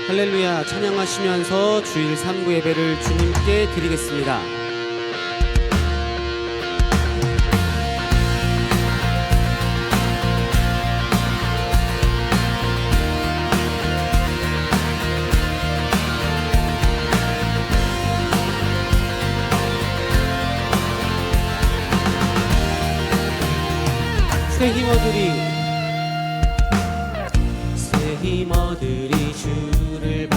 할렐루야 찬양하시면서 주일 3부 예배를 주님께 드리겠습니다. 새 힘어들이 주를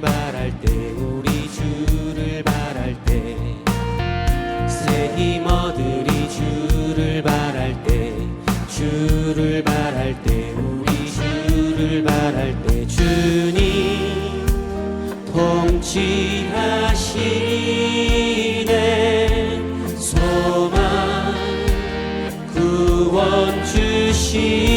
바랄 때 우리 주를 바랄 때 새 힘어들이 주를 바랄 때 우리 주를 바랄 때 주님 통치하시네 소망 구원 주시네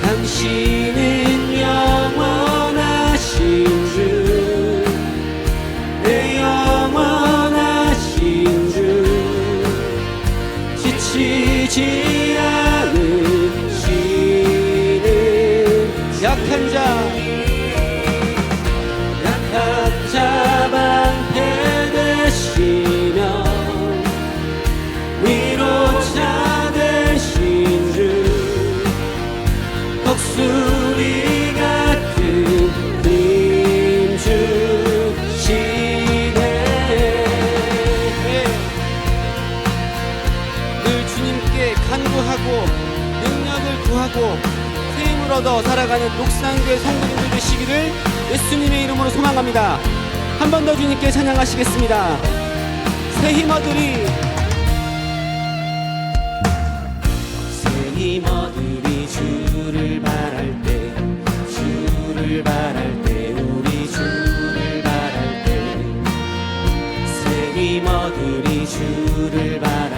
당신은 영원하신 주 내 영원하신 주 지치지 않으시는 약한 자 방패 되시며 위로자 되신 주 독수리 같은 힘 주시네 늘 주님께 간구하고 능력을 구하고 새 힘을 얻어 살아가는 녹산교회 성도님들 되시기를 예수님의 이름으로 소망합니다. 한 번 더 주님께 찬양하시겠습니다. 새 힘어들이 주를 바랄 때 우리 주를 바랄 때 새 힘어들이 주를 바랄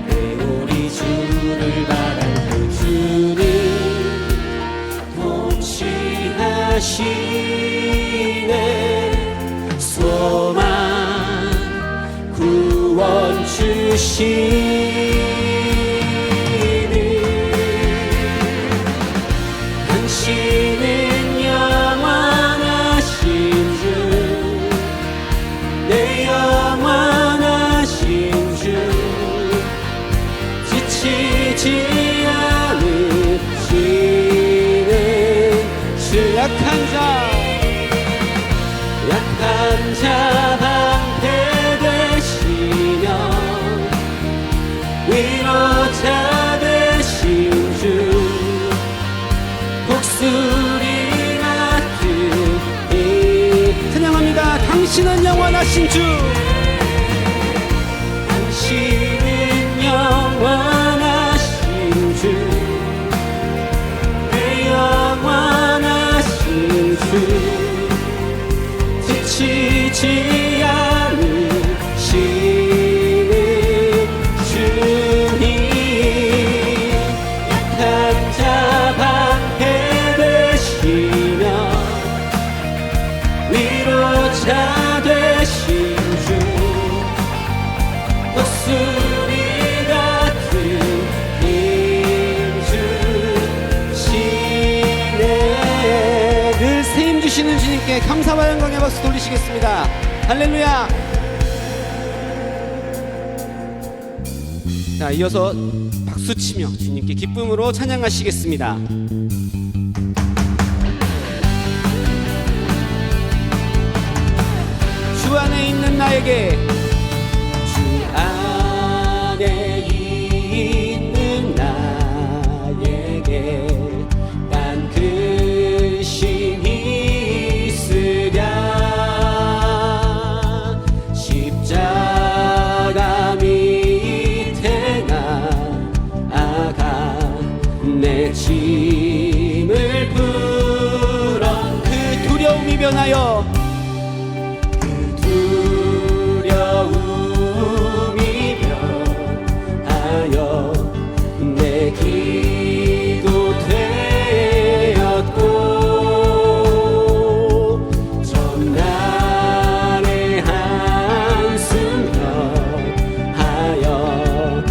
때 우리 주를 바랄 때 주를 통치하시네 소망 구원 주시네 당신은 영원하신 주 내 영원하신 주 지치지 않으시네 약한 자 방패 되시며 위로자 되신 주 독수리 같은 힘 찬양합니다. 당신은 영원하신 주 당신은 영원하신 주 내 영원하신 주 지치지 않으시는 주님 약한 자 방패 되시며 위로자 되신 주 독수리 같은 힘 주시네 늘 새 힘 주시는 주님께 감사와 영광의 박수 돌리시겠습니다. 할렐루야. 자, 이어서 박수치며 주님께 기쁨으로 찬양하시겠습니다. 주 안에 있는 나에게 주 안에 있는 나에게 난 근심이 있으랴 십자가 밑에 나아가 내 짐을 풀어 그 두려움이 변하여 내 기도 되었고 전날의 한숨 펴하여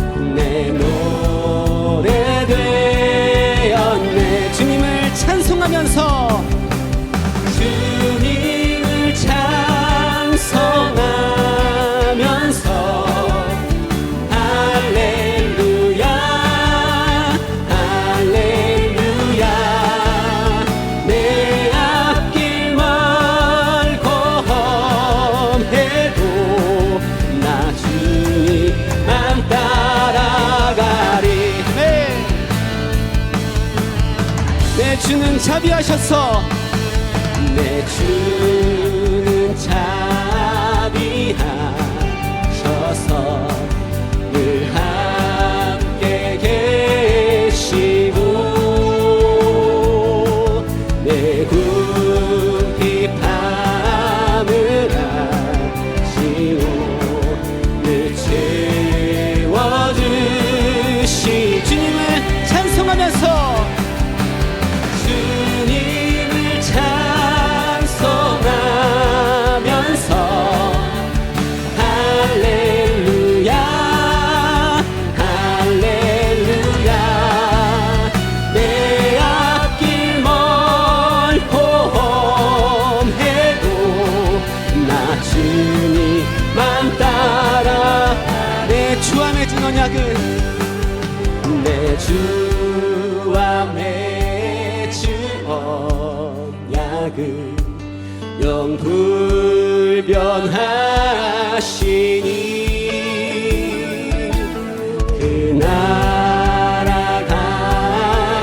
자비하셔서 내 주는 자비하셔서 늘 함께 계시고 내 궁핍함을 아시오 늘 채워주시 주님을 찬송하면서 주님을 찬송하면서 할렐루야 할렐루야 내 앞길 멀고 험해도 나 주님만 따라 내 주와 맺은 언약은 내 주와 맺은 언약은 영불변하시니 그 나라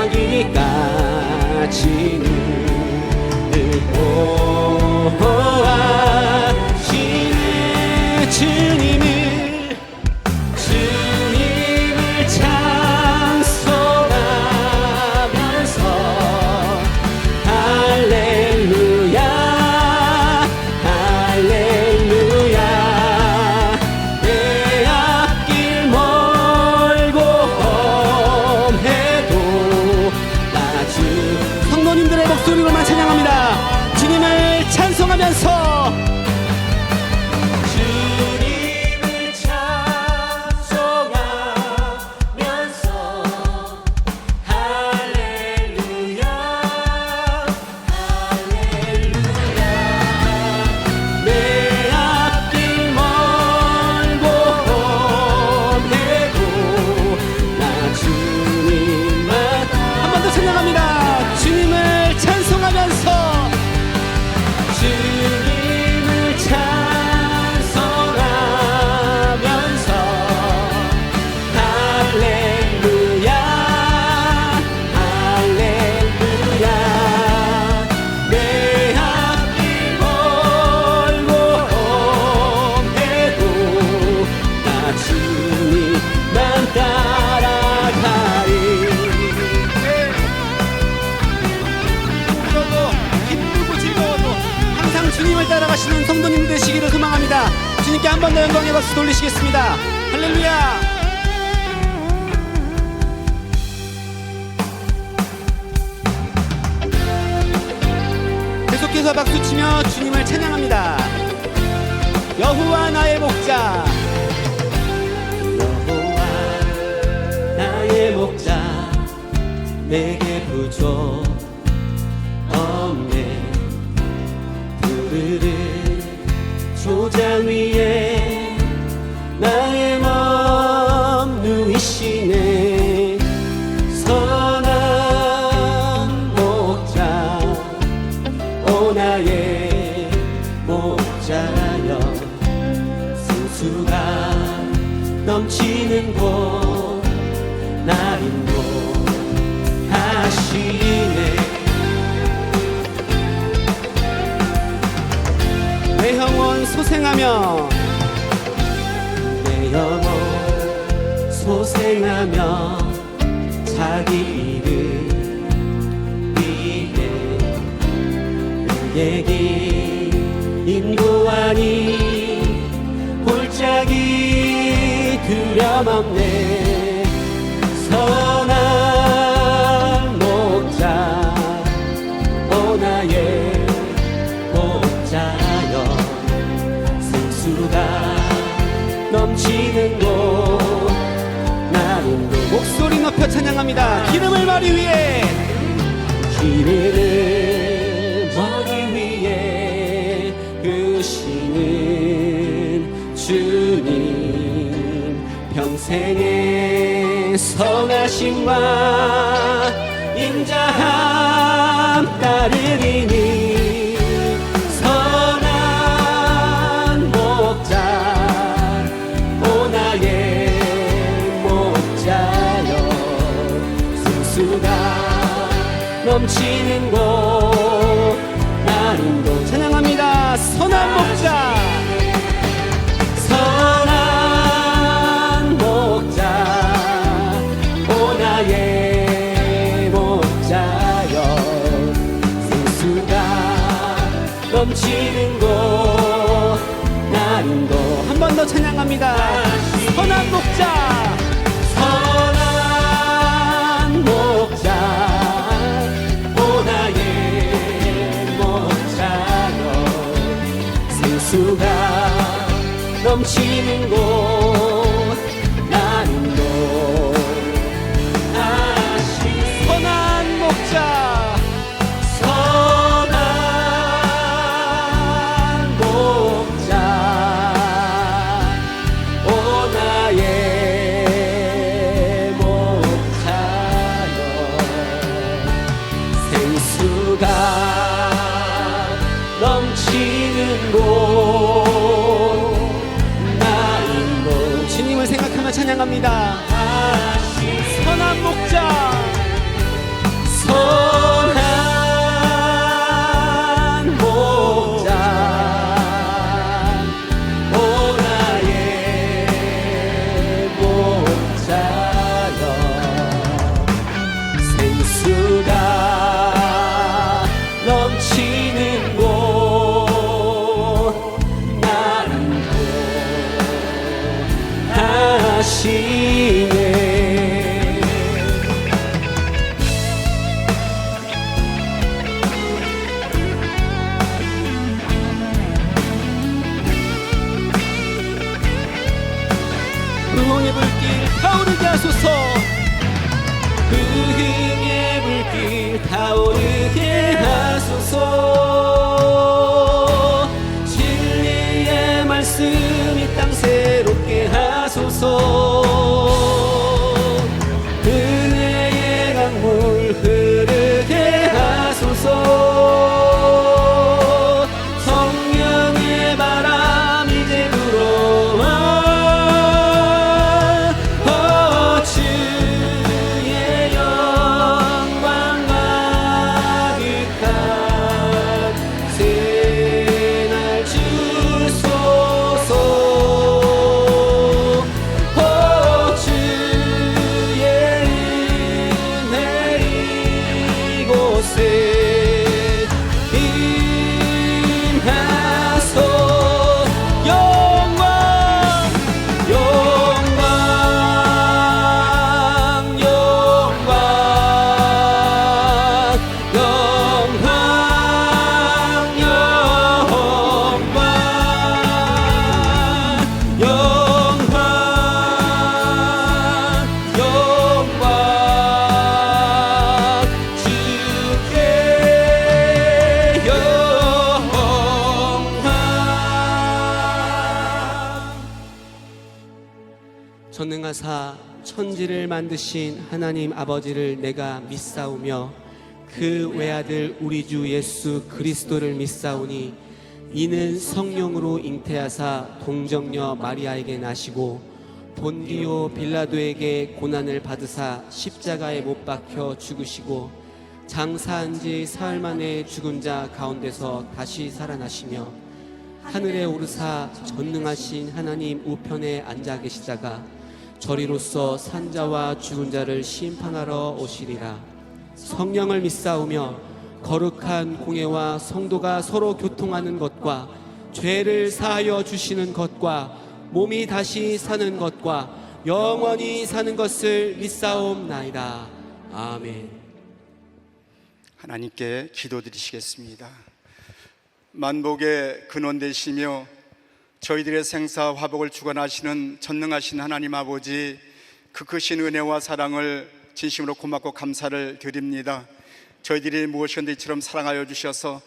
가기까지는 늘 보호하시는 주님을 찬송하면서 할렐루야 할렐루야 내 앞길 멀고 험해도 나주 성도님들의 목소리로만 찬양합니다. 주님을 찬송하면서 주님을 찬송하면서 할렐루야 할렐루야 내 앞길 멀고 험해도 나 주님만 한 번 더 찬양합니다. 주님을 찬송하면서 주님을 찬송하면서 할렐루야 할렐루야 내 앞길 멀고 험해도 나 주님만 따라가리 힘들어도 기쁘고 즐거워도 항상 주님을 따라가시는 성도님 되시기를 소망합니다. 주님께 한 번 더 영광의 박수 돌리시겠습니다. 할렐루야. 계속해서 박수치며 주님을 찬양합니다. 여호와 나의 목자 여호와 나의 목자 내게 부족 없네 푸르른 조장 위에 나의 몸 누이시네 선한 목자 오 나의 목자여 수수가 넘치는 곳 나 인도하시네 내 영혼 소생하며 내 영혼 소생하며 자기 이름 위해 그에게 인도하니 골짜기 두려움없네 선한 목자 오 나의 목자여 생수가 넘치는 곳 나는 목소리 높여 찬양합니다. 기름을 머리 위에 기름을 머리 위에 그시는 주님 평생의 선하심과 인자함 따르리니 선한 목자 오 나의 목자여 넘치는 곳 나는 곳 찬양합니다. 선한 목자 선한 목자 오 나의 목자여 생수가 넘치는 곳 나는 곳 한 번 더 찬양합니다. 선한 목자 선한 목자 오 나의 목자여 생수가 넘치는 곳 나는 곳 다시 선한 목자 선한 목자 오 나의 목자여 생수가 넘치는 곳 주님을 생각하며 찬양합니다. 선한 목자 선한 목자 오 나의 목자여 생수가 넘치는 곳 나는 하시네. 흥의 불길 타오르게 하소서 흥의 불길 타오르게 하소서 진리의 말씀이 땅 새롭게 하소서 은혜의 강물 흐르게 하소서 성령의 바람 이제 불어와 주의 영광 가득한 새날 주소서 주의 은혜 이곳에 임하소 영광 영광 영광 영광 영광 영광 영광 주께 영광 전능하사 천지를 만드신 하나님 아버지를 내가 믿사오며 그 외아들 우리 주 예수 그리스도를 믿사오니 이는 성령으로 잉태하사 동정녀 마리아에게 나시고 본디오 빌라도에게 고난을 받으사 십자가에 못 박혀 죽으시고 장사한 지 사흘 만에 죽은 자 가운데서 다시 살아나시며 하늘에 오르사 전능하신 하나님 우편에 앉아 계시다가 저리로서 산자와 죽은 자를 심판하러 오시리라. 성령을 믿사오며 거룩한 공예와 성도가 서로 교통하는 것과 죄를 사하여 주시는 것과 몸이 다시 사는 것과 영원히 사는 것을 믿사옵나이다. 아멘. 하나님께 기도드리시겠습니다. 만복의 근원 되시며 저희들의 생사 화복을 주관하시는 전능하신 하나님 아버지, 그 크신 은혜와 사랑을 진심으로 고맙고 감사를 드립니다. 저희들이 무엇이든지 이처럼 사랑하여 주셔서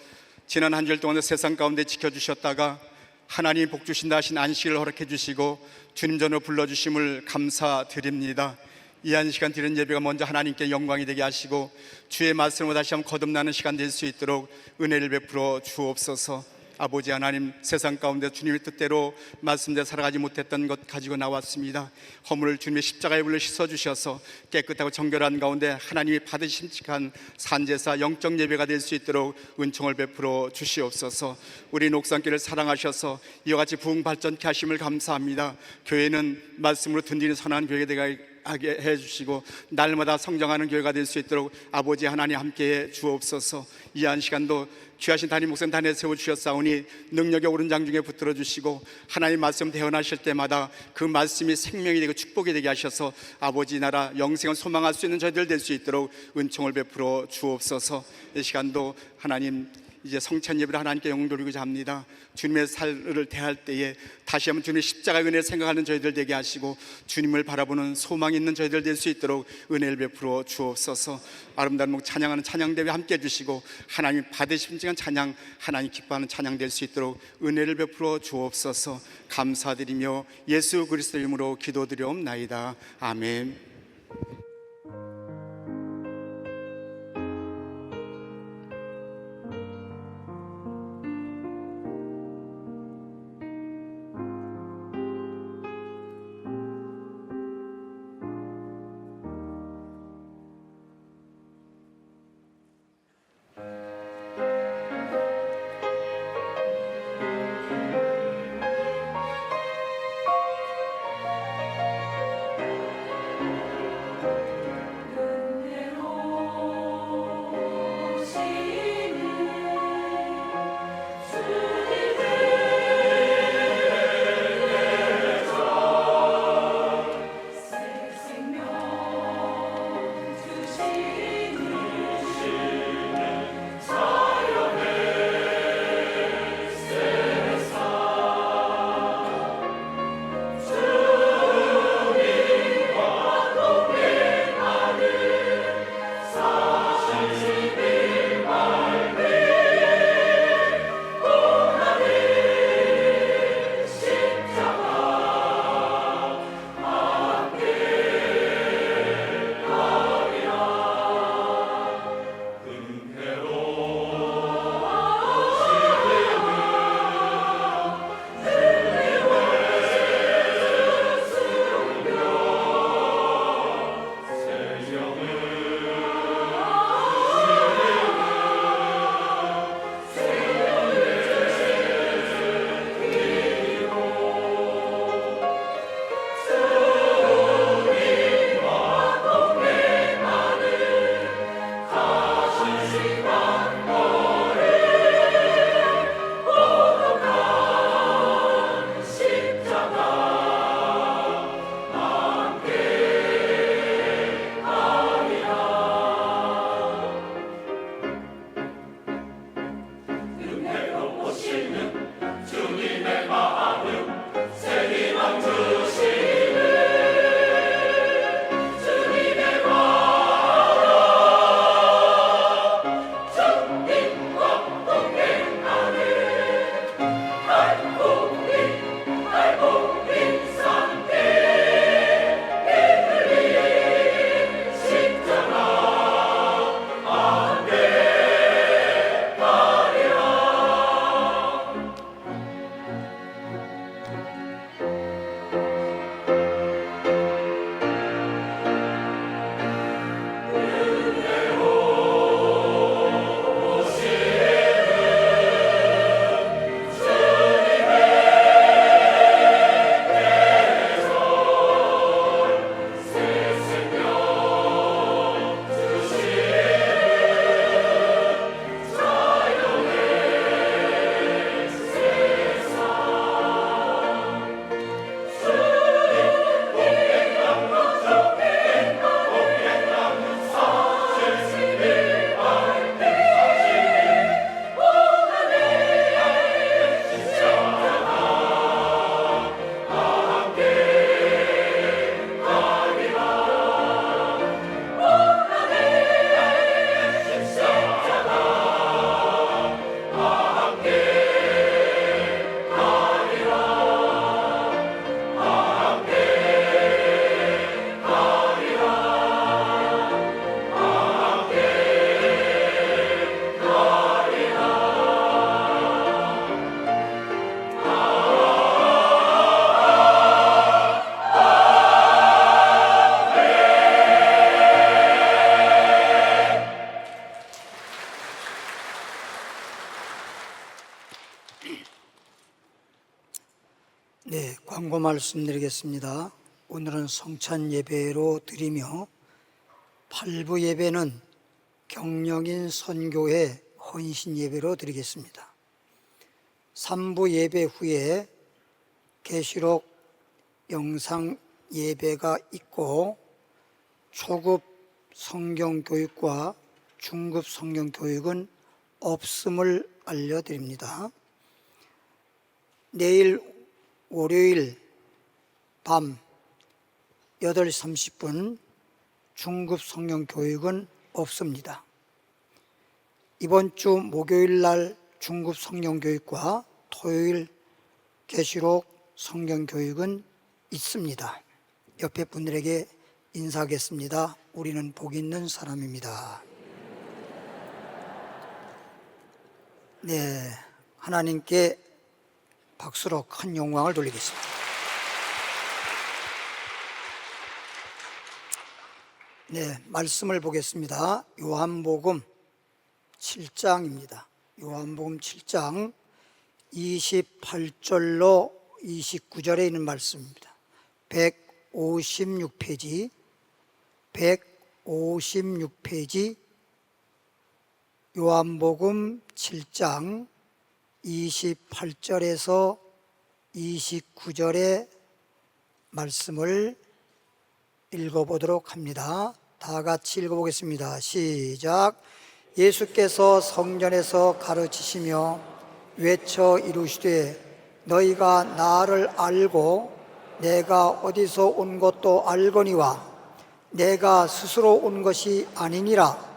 지난 한 주일 동안 세상 가운데 지켜주셨다가 하나님 복 주신다 하신 안식을 허락해 주시고 주님 전으로 불러주심을 감사드립니다. 이 한 시간 드리는 예배가 먼저 하나님께 영광이 되게 하시고 주의 말씀으로 다시 한번 거듭나는 시간 될 수 있도록 은혜를 베풀어 주옵소서. 아버지 하나님, 세상 가운데 주님의 뜻대로 말씀대로 살아가지 못했던 것 가지고 나왔습니다. 허물을 주님의 십자가의 불로 씻어주셔서 깨끗하고 정결한 가운데 하나님이 받으심직한 산제사 영적 예배가 될 수 있도록 은총을 베풀어 주시옵소서. 우리 녹산교회를 사랑하셔서 이와 같이 부흥 발전케 하심을 감사합니다. 교회는 말씀으로 든든히 선한 교회가 되게 하게 해주시고 날마다 성장하는 교회가 될 수 있도록 아버지 하나님 함께해 주옵소서. 이 한 시간도 귀하신 담임 목사님 단에 세워주셨사오니 능력의 오른 장중에 붙들어 주시고 하나님 말씀 대언하실 때마다 그 말씀이 생명이 되고 축복이 되게 하셔서 아버지 나라 영생을 소망할 수 있는 저희들 될 수 있도록 은총을 베풀어 주옵소서. 이 시간도 하나님 이제 성찬 예배를 하나님께 영광 돌리고자 합니다. 주님의 살을 대할 때에 다시 한번 주님의 십자가의 은혜를 생각하는 저희들 되게 하시고 주님을 바라보는 소망이 있는 저희들 될 수 있도록 은혜를 베풀어 주옵소서. 아름다운 목 찬양하는 찬양대회 함께 해주시고 하나님 받으심직한 찬양, 하나님 기뻐하는 찬양 될 수 있도록 은혜를 베풀어 주옵소서. 감사드리며 예수 그리스도 이름으로 기도드리옵나이다. 아멘. 말씀드리겠습니다. 오늘은 성찬 예배로 드리며 8부 예배는 경령인 선교회 헌신 예배로 드리겠습니다. 3부 예배 후에 계시록 영상 예배가 있고 초급 성경교육과 중급 성경교육은 없음을 알려드립니다. 내일 월요일 밤 8시 30분 중급 성경교육은 없습니다. 이번 주 목요일 날 중급 성경교육과 토요일 계시록 성경교육은 있습니다. 옆에 분들에게 인사하겠습니다. 우리는 복 있는 사람입니다. 네, 하나님께 박수로 큰 영광을 돌리겠습니다. 네, 말씀을 보겠습니다. 요한복음 7장입니다. 요한복음 7장 28절로 29절에 있는 말씀입니다. 156페이지 요한복음 7장 28절에서 29절의 말씀을 읽어보도록 합니다. 다 같이 읽어보겠습니다. 시작. 예수께서 성전에서 가르치시며 외쳐 이르시되 너희가 나를 알고 내가 어디서 온 것도 알거니와 내가 스스로 온 것이 아니니라.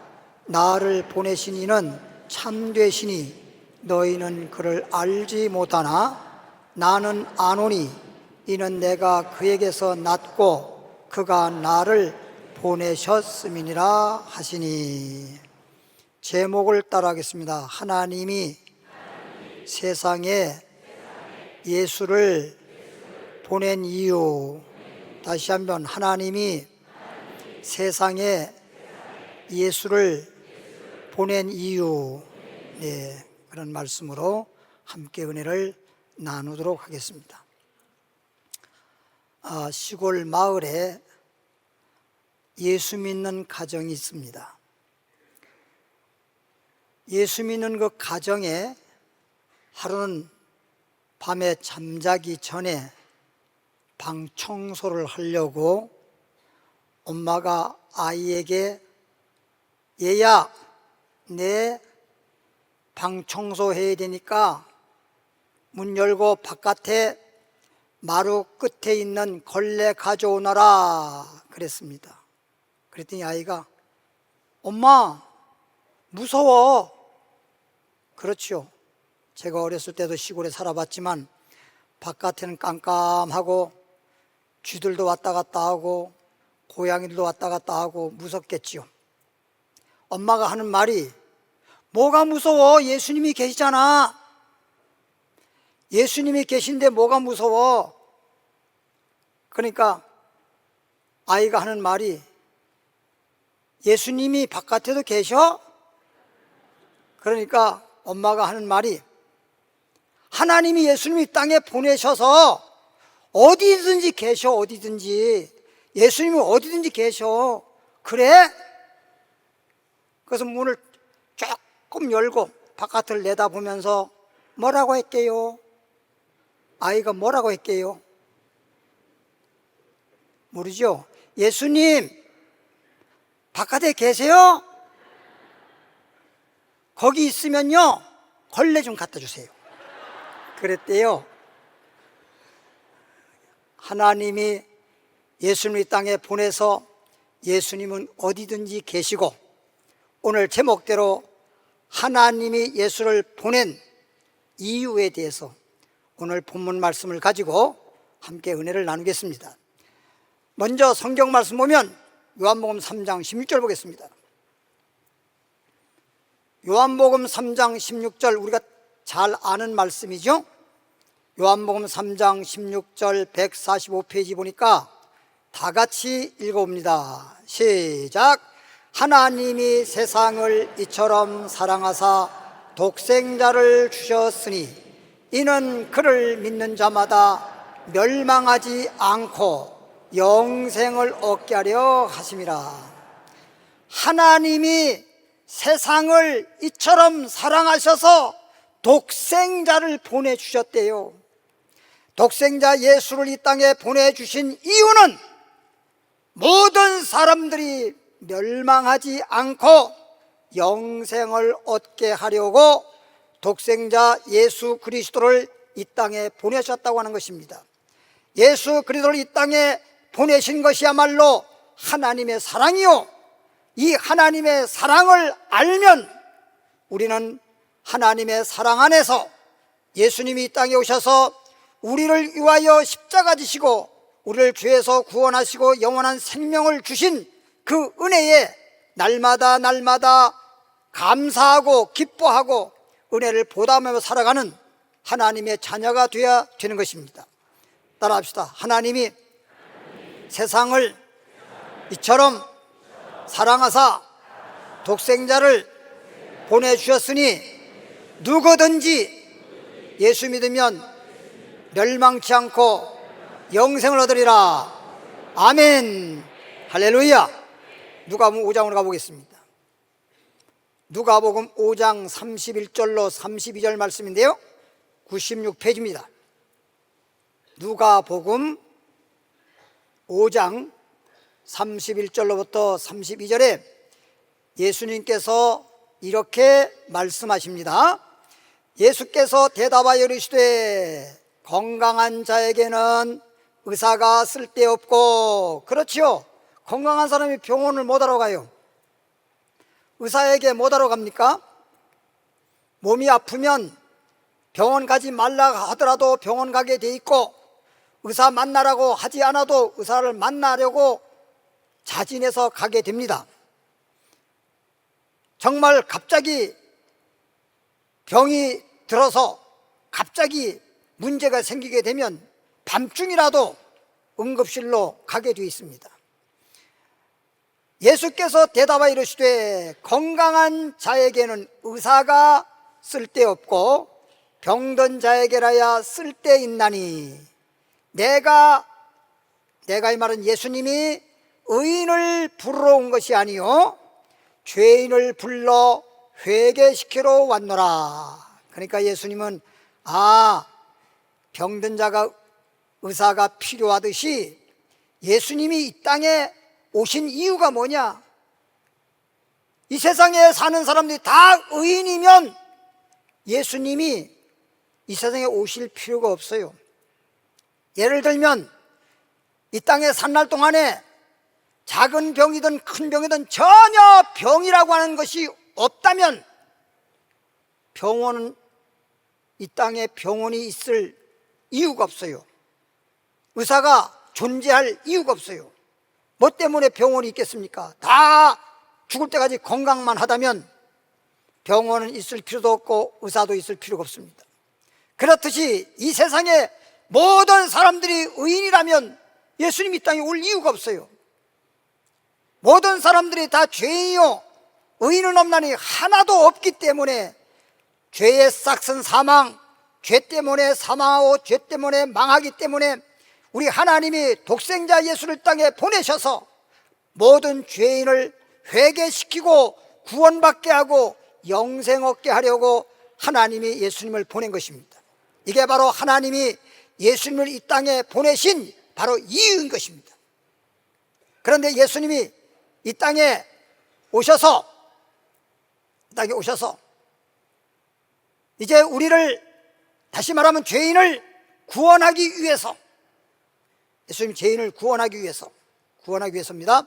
나를 보내신 이는 참되시니 너희는 그를 알지 못하나 나는 아노니 이는 내가 그에게서 났고 그가 나를 보내셨음이니라 하시니. 제목을 따라하겠습니다. 하나님이 세상에 예수를 보낸 이유. 다시 한번, 하나님이 세상에 예수를 보낸 이유. 네, 그런 말씀으로 함께 은혜를 나누도록 하겠습니다. 시골 마을에 예수 믿는 가정이 있습니다. 예수 믿는 그 가정에 하루는 밤에 잠자기 전에 방 청소를 하려고 엄마가 아이에게 얘야, 내 방 청소해야 되니까 문 열고 바깥에 마루 끝에 있는 걸레 가져오너라 그랬습니다. 그랬더니 아이가 엄마 무서워. 그렇죠. 제가 어렸을 때도 시골에 살아봤지만 바깥에는 깜깜하고 쥐들도 왔다 갔다 하고 고양이들도 왔다 갔다 하고 무섭겠지요. 엄마가 하는 말이 뭐가 무서워? 예수님이 계시잖아. 예수님이 계신데 뭐가 무서워? 그러니까 아이가 하는 말이 예수님이 바깥에도 계셔? 그러니까 엄마가 하는 말이 하나님이 예수님이 땅에 보내셔서 어디든지 계셔. 어디든지 예수님이 어디든지 계셔. 그래? 그래서 문을 조금 열고 바깥을 내다보면서 뭐라고 했게요? 아이가 뭐라고 했게요? 모르죠? 예수님 바깥에 계세요? 거기 있으면요 걸레 좀 갖다 주세요. 그랬대요. 하나님이 예수님을 이 땅에 보내서 예수님은 어디든지 계시고, 오늘 제목대로 하나님이 예수를 보낸 이유에 대해서 오늘 본문 말씀을 가지고 함께 은혜를 나누겠습니다. 먼저 성경 말씀 보면 요한복음 3장 16절 보겠습니다. 요한복음 3장 16절 우리가 잘 아는 말씀이죠. 요한복음 3장 16절 145페이지 보니까 다 같이 읽어봅니다. 시작. 하나님이 세상을 이처럼 사랑하사 독생자를 주셨으니 이는 그를 믿는 자마다 멸망하지 않고 영생을 얻게 하려 하심이라. 하나님이 세상을 이처럼 사랑하셔서 독생자를 보내주셨대요. 독생자 예수를 이 땅에 보내주신 이유는 모든 사람들이 멸망하지 않고 영생을 얻게 하려고 독생자 예수 그리스도를 이 땅에 보내셨다고 하는 것입니다. 예수 그리스도를 이 땅에 보내신 것이야말로 하나님의 사랑이요, 이 하나님의 사랑을 알면 우리는 하나님의 사랑 안에서 예수님이 이 땅에 오셔서 우리를 위하여 십자가 지시고 우리를 죄에서 구원하시고 영원한 생명을 주신 그 은혜에 날마다 감사하고 기뻐하고 은혜를 보답하며 살아가는 하나님의 자녀가 되어야 되는 것입니다. 따라합시다. 하나님이 세상을 이처럼 사랑하사 독생자를 보내주셨으니 누구든지 예수 믿으면 멸망치 않고 영생을 얻으리라. 아멘. 할렐루야. 누가복음 5장으로 가보겠습니다. 누가복음 5장 31절로 32절 말씀인데요, 96페이지입니다. 누가복음 5장 31절로부터 32절에 예수님께서 이렇게 말씀하십니다. 예수께서 대답하여 이르시되 건강한 자에게는 의사가 쓸데없고, 그렇지요, 건강한 사람이 병원을 못하러 가요. 의사에게 못하러 갑니까? 몸이 아프면 병원 가지 말라 하더라도 병원 가게 돼 있고, 의사 만나라고 하지 않아도 의사를 만나려고 자진해서 가게 됩니다. 정말 갑자기 병이 들어서 갑자기 문제가 생기게 되면 밤중이라도 응급실로 가게 되어 있습니다. 예수께서 대답하여 이르시되 건강한 자에게는 의사가 쓸데없고 병든 자에게라야 쓸데있나니, 내가 이 말은 예수님이 의인을 부르러 온 것이 아니요 죄인을 불러 회개시키러 왔노라. 그러니까 예수님은 병든 자가 의사가 필요하듯이 예수님이 이 땅에 오신 이유가 뭐냐? 이 세상에 사는 사람들이 다 의인이면 예수님이 이 세상에 오실 필요가 없어요. 예를 들면 이 땅에 산 날 동안에 작은 병이든 큰 병이든 전혀 병이라고 하는 것이 없다면 병원은, 이 땅에 병원이 있을 이유가 없어요. 의사가 존재할 이유가 없어요. 뭐 때문에 병원이 있겠습니까? 다 죽을 때까지 건강만 하다면 병원은 있을 필요도 없고 의사도 있을 필요가 없습니다. 그렇듯이 이 세상에 모든 사람들이 의인이라면 예수님이 이 땅에 올 이유가 없어요. 모든 사람들이 다 죄인이요 의인은 없나니 하나도 없기 때문에 죄의 싹슨 사망, 죄 때문에 사망하고 죄 때문에 망하기 때문에 우리 하나님이 독생자 예수를 땅에 보내셔서 모든 죄인을 회개시키고 구원받게 하고 영생 얻게 하려고 하나님이 예수님을 보낸 것입니다. 이게 바로 하나님이 예수님을 이 땅에 보내신 바로 이유인 것입니다. 그런데 예수님이 이 땅에 오셔서 이제 우리를, 다시 말하면 죄인을 구원하기 위해서, 예수님 죄인을 구원하기 위해서입니다.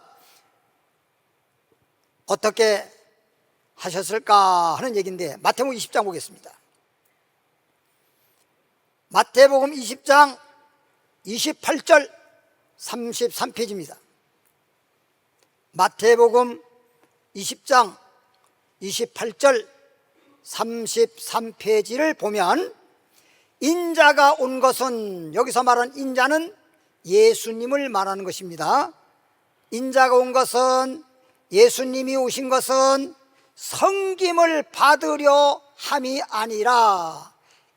어떻게 하셨을까 하는 얘기인데, 마태복음 20장 보겠습니다. 마태복음 20장 28절 33페이지입니다. 마태복음 20장 28절 33페이지를 보면 인자가 온 것은, 여기서 말하는 인자는 예수님을 말하는 것입니다. 인자가 온 것은, 예수님이 오신 것은 섬김을 받으려 함이 아니라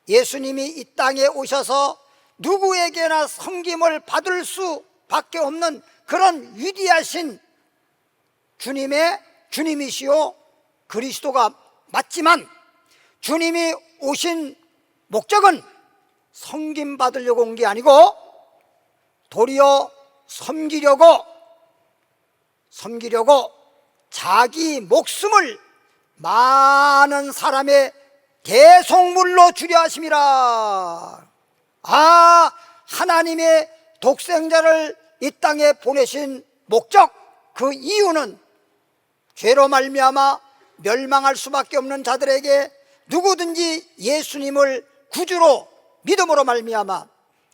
예수님이 이 땅에 오셔서 누구에게나 섬김을 받을 수밖에 없는 그런 위대하신 주님이시요 그리스도가 맞지만, 주님이 오신 목적은 섬김 받으려고 온 게 아니고 도리어 섬기려고 자기 목숨을 많은 사람의 대속물로 주려 하심이라. 하나님의 독생자를 이 땅에 보내신 목적, 그 이유는 죄로 말미암아 멸망할 수밖에 없는 자들에게 누구든지 예수님을 구주로 믿음으로 말미암아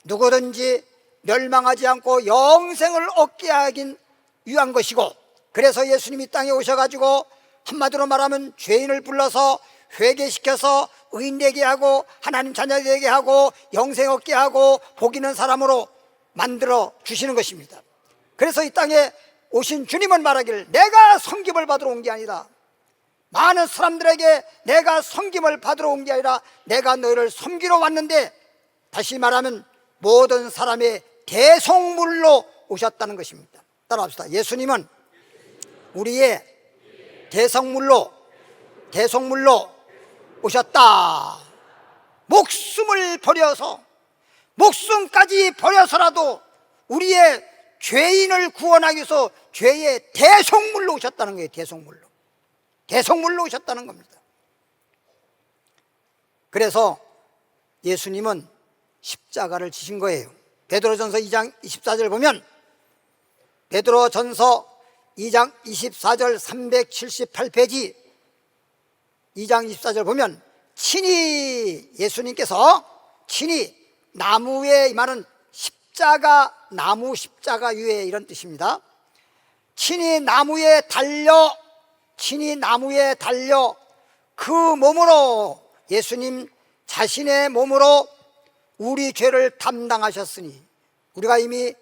누구든지 멸망하지 않고 영생을 얻게 하긴 위한 것이고, 그래서 예수님이 땅에 오셔가지고 한마디로 말하면 죄인을 불러서 회개시켜서 의인되게 하고 하나님 자녀되게 하고 영생 얻게 하고 복 있는 사람으로 만들어 주시는 것입니다. 그래서 이 땅에 오신 주님은 말하기를, 내가 섬김을 받으러 온 게 아니다, 많은 사람들에게 내가 섬김을 받으러 온 게 아니라 내가 너희를 섬기러 왔는데, 다시 말하면 모든 사람의 대속물로 오셨다는 것입니다. 따라합시다. 예수님은 우리의 대속물로 오셨다. 목숨을 버려서, 목숨까지 버려서라도 우리의 죄인을 구원하기 위해서 죄의 대속물로 오셨다는 거예요. 대속물로 오셨다는 겁니다. 그래서 예수님은 십자가를 지신 거예요. 베드로전서 2장 24절 보면, 베드로전서 2장 24절 378페이지 2장 24절 보면, 친히 예수님께서 친히 나무에, 이 말은 십자가, 나무 십자가 위에 이런 뜻입니다. 친히 나무에 달려 그 몸으로, 예수님 자신의 몸으로 우리 죄를 담당하셨으니, 우리가 이미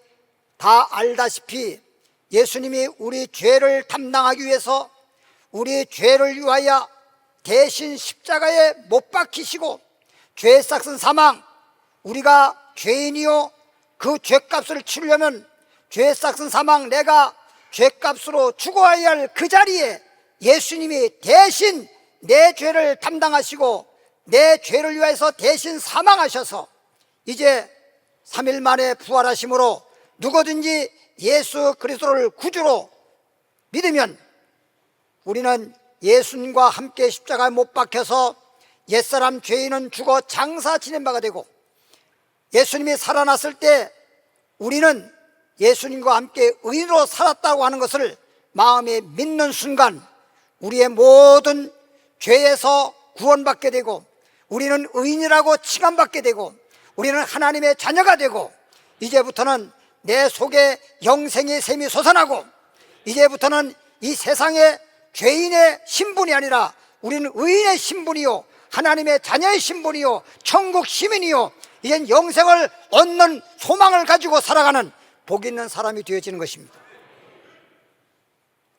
다 알다시피 예수님이 우리 죄를 담당하기 위해서 우리 죄를 위하여 대신 십자가에 못 박히시고, 죄의 싹은 사망, 우리가 죄인이요 그 죄값을 치르려면 죄의 싹은 사망, 내가 죄값으로 죽어야 할 그 자리에 예수님이 대신 내 죄를 담당하시고 내 죄를 위해서 대신 사망하셔서 이제 3일 만에 부활하심으로 누구든지 예수 그리스도를 구주로 믿으면 우리는 예수님과 함께 십자가에 못 박혀서 옛사람 죄인은 죽어 장사 지낸 바가 되고, 예수님이 살아났을 때 우리는 예수님과 함께 의인으로 살았다고 하는 것을 마음에 믿는 순간 우리의 모든 죄에서 구원받게 되고, 우리는 의인이라고 칭함받게 되고, 우리는 하나님의 자녀가 되고, 이제부터는 내 속에 영생의 샘이 솟아나고, 이제부터는 이 세상의 죄인의 신분이 아니라 우리는 의인의 신분이요 하나님의 자녀의 신분이요 천국 시민이요 이젠 영생을 얻는 소망을 가지고 살아가는 복 있는 사람이 되어지는 것입니다.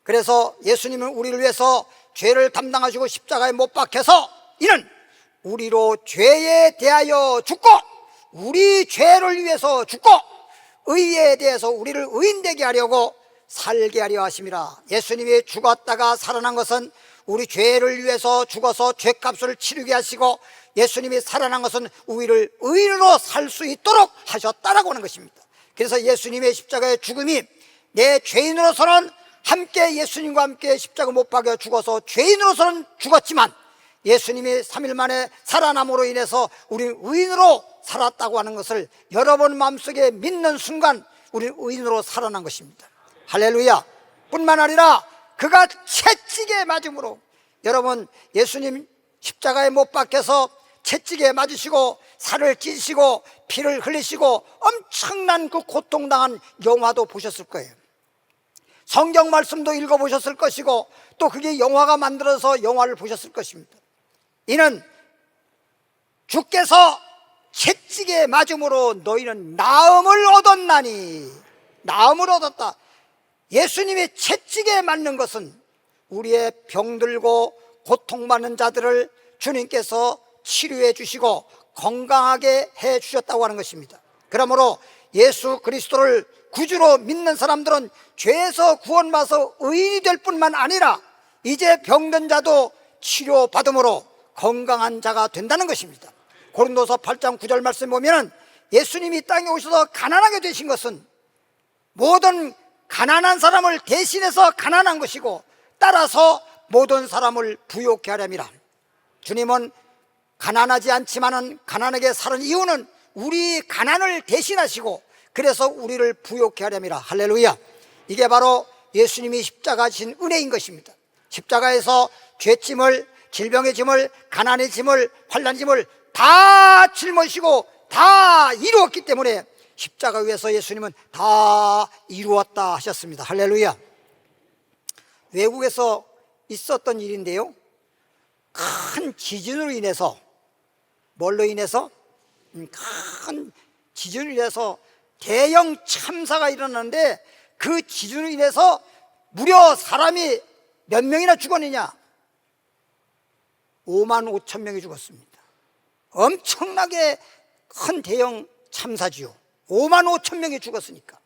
그래서 예수님은 우리를 위해서 죄를 담당하시고 십자가에 못 박혀서 이는 우리로 죄에 대하여 죽고 우리 죄를 위해서 죽고 의에 대해서 우리를 의인되게 하려고 살게 하려 하심이라. 예수님이 죽었다가 살아난 것은 우리 죄를 위해서 죽어서 죄값을 치르게 하시고, 예수님이 살아난 것은 우리를 의인으로 살 수 있도록 하셨다라고 하는 것입니다. 그래서 예수님의 십자가의 죽음이 내 죄인으로서는 함께 예수님과 함께 십자가 못 박혀 죽어서 죄인으로서는 죽었지만, 예수님이 3일 만에 살아남으로 인해서 우리는 의인으로 살았다고 하는 것을 여러분 마음속에 믿는 순간 우리는 의인으로 살아난 것입니다. 할렐루야. 뿐만 아니라 그가 채찍에 맞음으로, 여러분 예수님 십자가에 못 박혀서 채찍에 맞으시고 살을 찢으시고 피를 흘리시고 엄청난 그 고통당한 영화도 보셨을 거예요. 성경 말씀도 읽어보셨을 것이고 또 그게 영화가 만들어서 영화를 보셨을 것입니다. 이는 주께서 채찍에 맞음으로 너희는 나음을 얻었나니, 나음을 얻었다. 예수님이 채찍에 맞는 것은 우리의 병들고 고통받는 자들을 주님께서 치료해 주시고 건강하게 해 주셨다고 하는 것입니다. 그러므로 예수 그리스도를 구주로 믿는 사람들은 죄에서 구원받아서 의인이 될 뿐만 아니라 이제 병든 자도 치료받음으로 건강한 자가 된다는 것입니다. 고린도서 8장 9절 말씀 보면 예수님이 땅에 오셔서 가난하게 되신 것은 모든 가난한 사람을 대신해서 가난한 것이고 따라서 모든 사람을 부욕케 하렵니다. 주님은 가난하지 않지만은 가난하게 사는 이유는 우리 가난을 대신하시고 그래서 우리를 부욕케 하렵니다. 할렐루야. 이게 바로 예수님이 십자가 지신 은혜인 것입니다. 십자가에서 죄짐을, 질병의 짐을, 가난의 짐을, 환난의 짐을 다 짊어지시고 다 이루었기 때문에 십자가 위에서 예수님은 다 이루었다 하셨습니다. 할렐루야. 외국에서 있었던 일인데요, 큰 지진으로 인해서, 뭘로 인해서? 큰 지진으로 인해서 대형 참사가 일어났는데 그 지진으로 인해서 무려 사람이 몇 명이나 죽었느냐? 5만 5천 명이 죽었습니다. 엄청나게 큰 대형 참사지요. 5만 5천 명이 죽었으니까.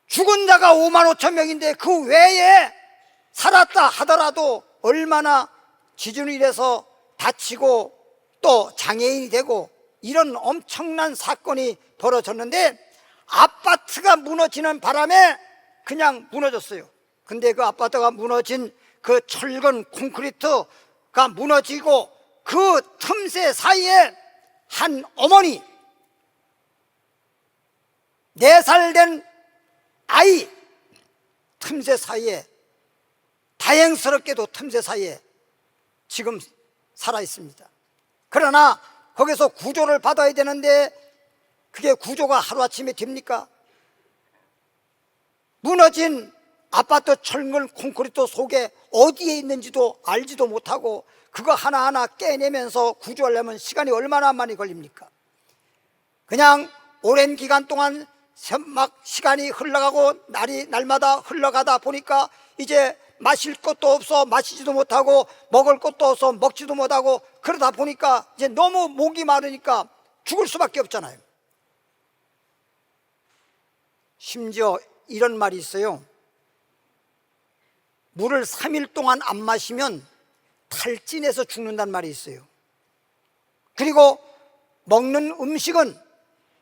죽은 자가 5만 5천 명인데 그 외에 살았다 하더라도 얼마나 지진으로 인해서 다치고 또 장애인이 되고 이런 엄청난 사건이 벌어졌는데 아파트가 무너지는 바람에 그냥 무너졌어요. 근데 그 아파트가 무너진 그 철근 콘크리트가 무너지고 그 틈새 사이에 한 어머니, 4살 된 아이, 틈새 사이에, 다행스럽게도 틈새 사이에 지금 살아 있습니다. 그러나 거기서 구조를 받아야 되는데 그게 구조가 하루아침에 됩니까? 무너진 아파트 철근 콘크리트 속에 어디에 있는지도 알지도 못하고 그거 하나하나 깨내면서 구조하려면 시간이 얼마나 많이 걸립니까? 그냥 오랜 기간 동안 막 시간이 흘러가고 날마다 흘러가다 보니까 이제 마실 것도 없어 마시지도 못하고 먹을 것도 없어 먹지도 못하고 그러다 보니까 이제 너무 목이 마르니까 죽을 수밖에 없잖아요. 심지어 이런 말이 있어요. 물을 3일 동안 안 마시면 탈진해서 죽는다는 말이 있어요. 그리고 먹는 음식은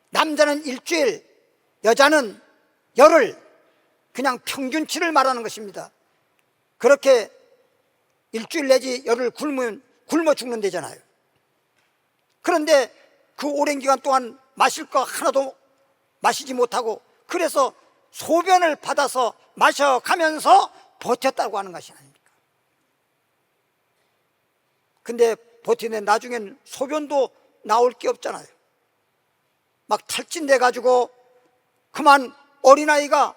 남자는 일주일, 여자는 열흘, 그냥 평균치를 말하는 것입니다. 그렇게 일주일 내지 열흘 굶어 죽는다잖아요. 그런데 그 오랜 기간 동안 마실 거 하나도 마시지 못하고 그래서 소변을 받아서 마셔가면서 버텼다고 하는 것이 아닙니까? 근데 버티는데 나중엔 소변도 나올 게 없잖아요. 막 탈진돼 가지고 그만 어린아이가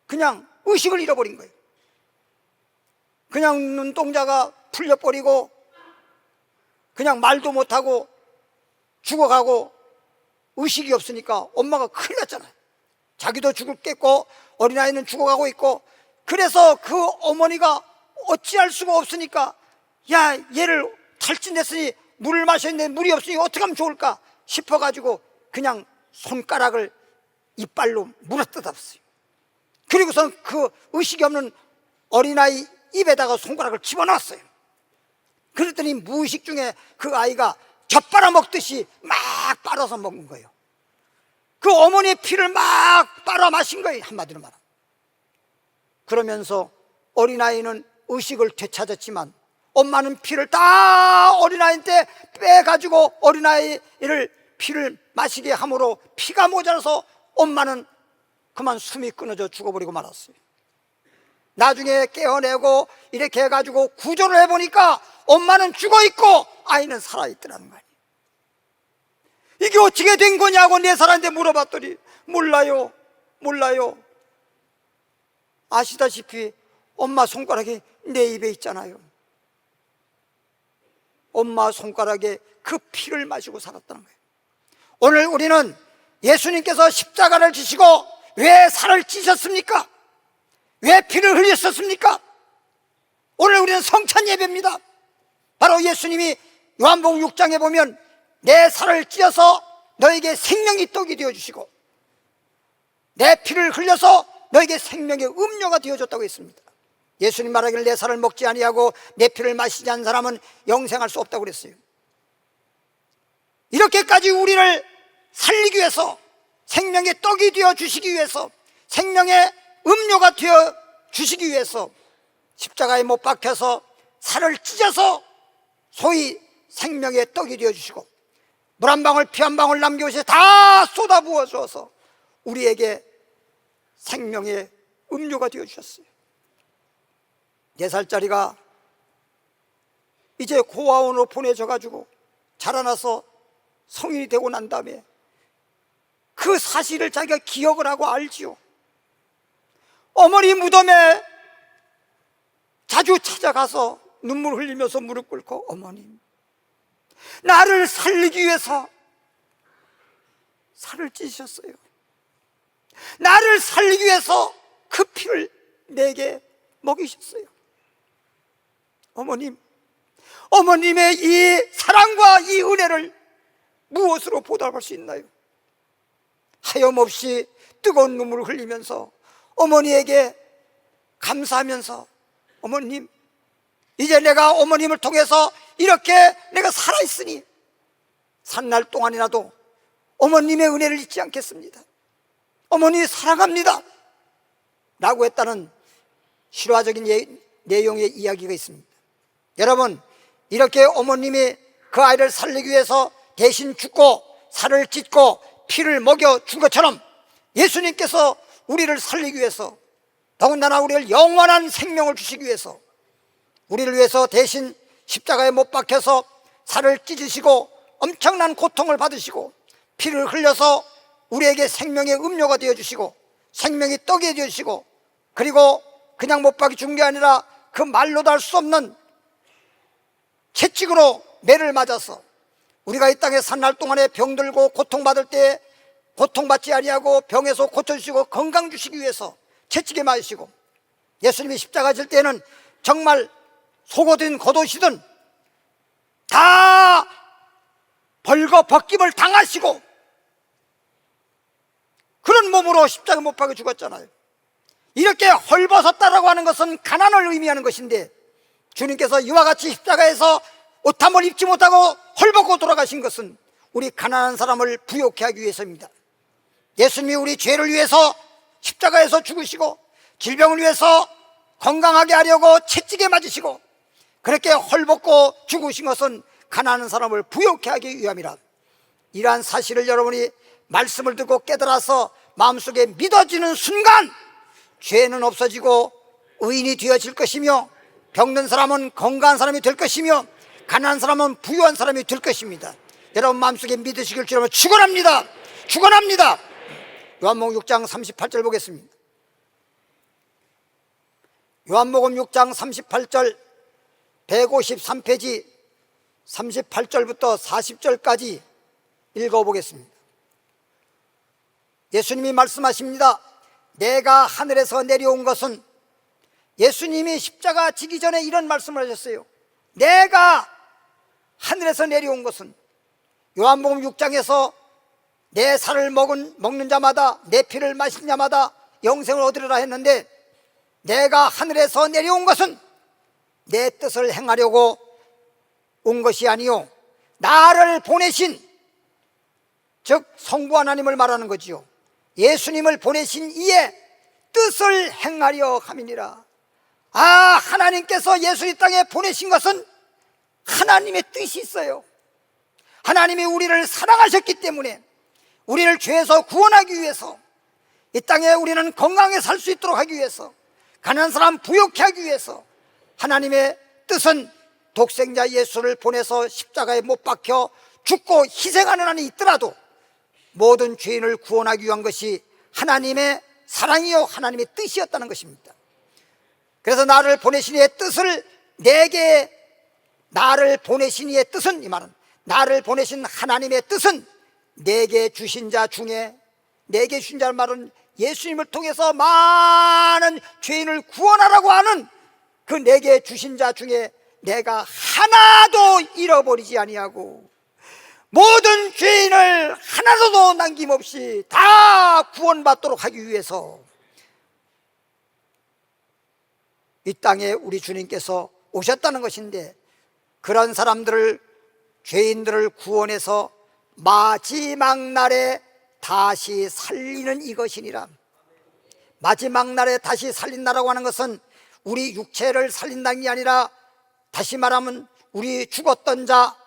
그냥 의식을 잃어버린 거예요. 그냥 눈동자가 풀려버리고 그냥 말도 못하고 죽어가고 의식이 없으니까 엄마가 큰일 났잖아요. 자기도 죽겠고 어린아이는 죽어가고 있고 그래서 그 어머니가 어찌할 수가 없으니까 야 얘를 탈진됐으니 물을 마셔야 되는데 물이 없으니 어떻게 하면 좋을까 싶어가지고 그냥 손가락을 이빨로 물어뜯었어요. 그리고선 그 의식이 없는 어린아이 입에다가 손가락을 집어넣었어요. 그랬더니 무의식 중에 그 아이가 젖 빨아먹듯이 막 빨아서 먹는 거예요. 그 어머니의 피를 막 빨아 마신 거예요. 한마디로 말하면. 그러면서 어린아이는 의식을 되찾았지만 엄마는 피를 다 어린아이한테 빼가지고 어린아이를 피를 마시게 함으로 피가 모자라서 엄마는 그만 숨이 끊어져 죽어버리고 말았어요. 나중에 깨어내고 이렇게 해가지고 구조를 해보니까 엄마는 죽어있고 아이는 살아있더라는 거 아니에요. 이게 어떻게 된 거냐고 4살한테 물어봤더니 몰라요. 아시다시피 엄마 손가락이 내 입에 있잖아요. 엄마 손가락에 그 피를 마시고 살았다는 거예요. 오늘 우리는 예수님께서 십자가를 지시고 왜 살을 찌셨습니까? 왜 피를 흘렸었습니까? 오늘 우리는 성찬 예배입니다. 바로 예수님이 요한복음 6장에 보면 내 살을 찌어서 너에게 생명이 떡이 되어주시고 내 피를 흘려서 너에게 생명의 음료가 되어줬다고 했습니다. 예수님 말하기를 내 살을 먹지 아니하고 내 피를 마시지 않는 사람은 영생할 수 없다고 그랬어요. 이렇게까지 우리를 살리기 위해서, 생명의 떡이 되어 주시기 위해서, 생명의 음료가 되어 주시기 위해서 십자가에 못 박혀서 살을 찢어서 소위 생명의 떡이 되어 주시고 물 한 방울 피 한 방울 남겨오셔서 다 쏟아부어 주어서 우리에게 생명의 음료가 되어 주셨어요. 4살짜리가 이제 고아원으로 보내져 가지고 자라나서 성인이 되고 난 다음에 그 사실을 자기가 기억을 하고 알지요. 어머니 무덤에 자주 찾아가서 눈물 흘리면서 무릎 꿇고 어머님, 나를 살리기 위해서 살을 찢으셨어요. 나를 살리기 위해서 그 피를 내게 먹이셨어요. 어머님, 어머님의 이 사랑과 이 은혜를 무엇으로 보답할 수 있나요? 하염없이 뜨거운 눈물을 흘리면서 어머니에게 감사하면서 어머님, 이제 내가 어머님을 통해서 이렇게 내가 살아있으니 산날 동안이라도 어머님의 은혜를 잊지 않겠습니다. 어머니 사랑합니다 라고 했다는 실화적인 내용의 이야기가 있습니다. 여러분, 이렇게 어머님이 그 아이를 살리기 위해서 대신 죽고 살을 찢고 피를 먹여 준 것처럼 예수님께서 우리를 살리기 위해서, 더군다나 우리를 영원한 생명을 주시기 위해서 우리를 위해서 대신 십자가에 못 박혀서 살을 찢으시고 엄청난 고통을 받으시고 피를 흘려서 우리에게 생명의 음료가 되어주시고 생명의 떡이 되어주시고, 그리고 그냥 못 박혀 준 게 아니라 그 말로도 할 수 없는 채찍으로 매를 맞아서 우리가 이 땅에 산 날 동안에 병들고 고통받을 때 고통받지 아니하고 병에서 고쳐주시고 건강 주시기 위해서 채찍에 맞으시고, 예수님이 십자가 질 때는 정말 속옷이든 겉옷이든 다 벌거 벗김을 당하시고 그런 몸으로 십자가 못 박혀 죽었잖아요. 이렇게 헐벗었다라고 하는 것은 가난을 의미하는 것인데, 주님께서 이와 같이 십자가에서 옷 한 벌 입지 못하고 헐벗고 돌아가신 것은 우리 가난한 사람을 부욕해 하기 위해서입니다. 예수님이 우리 죄를 위해서 십자가에서 죽으시고 질병을 위해서 건강하게 하려고 채찍에 맞으시고 그렇게 헐벗고 죽으신 것은 가난한 사람을 부욕해 하기 위함이라. 이러한 사실을 여러분이 말씀을 듣고 깨달아서 마음속에 믿어지는 순간 죄는 없어지고 의인이 되어질 것이며, 병든 사람은 건강한 사람이 될 것이며, 가난한 사람은 부유한 사람이 될 것입니다. 여러분 마음속에 믿으시길 주로 축원합니다. 축원합니다. 요한복음 6장 38절 보겠습니다. 요한복음 6장 38절 153페이지 38절부터 40절까지 읽어보겠습니다. 예수님이 말씀하십니다. 내가 하늘에서 내려온 것은, 예수님이 십자가 지기 전에 이런 말씀을 하셨어요. 내가 하늘에서 내려온 것은, 요한복음 6장에서 내 살을 먹는 자마다 내 피를 마신 자마다 영생을 얻으리라 했는데, 내가 하늘에서 내려온 것은 내 뜻을 행하려고 온 것이 아니요 나를 보내신, 즉 성부 하나님을 말하는 거지요. 예수님을 보내신 이의 뜻을 행하려 함이니라. 아, 하나님께서 예수 이 땅에 보내신 것은 하나님의 뜻이 있어요. 하나님이 우리를 사랑하셨기 때문에 우리를 죄에서 구원하기 위해서, 이 땅에 우리는 건강하게 살 수 있도록 하기 위해서, 가난한 사람 부욕케 하기 위해서 하나님의 뜻은 독생자 예수를 보내서 십자가에 못 박혀 죽고 희생하는 한이 있더라도 모든 죄인을 구원하기 위한 것이 하나님의 사랑이요 하나님의 뜻이었다는 것입니다. 그래서 나를 보내신 이의 뜻을 내게, 나를 보내신 이의 뜻은, 이 말은 나를 보내신 하나님의 뜻은 내게 주신 자 중에, 내게 주신 자는 말은 예수님을 통해서 많은 죄인을 구원하라고 하는 그 내게 주신 자 중에 내가 하나도 잃어버리지 아니하고 모든 죄인을 하나도 남김없이 다 구원받도록 하기 위해서 이 땅에 우리 주님께서 오셨다는 것인데, 그런 사람들을, 죄인들을 구원해서 마지막 날에 다시 살리는 이것이니라. 마지막 날에 다시 살린다라고 하는 것은 우리 육체를 살린다는 게 아니라, 다시 말하면 우리 죽었던 자,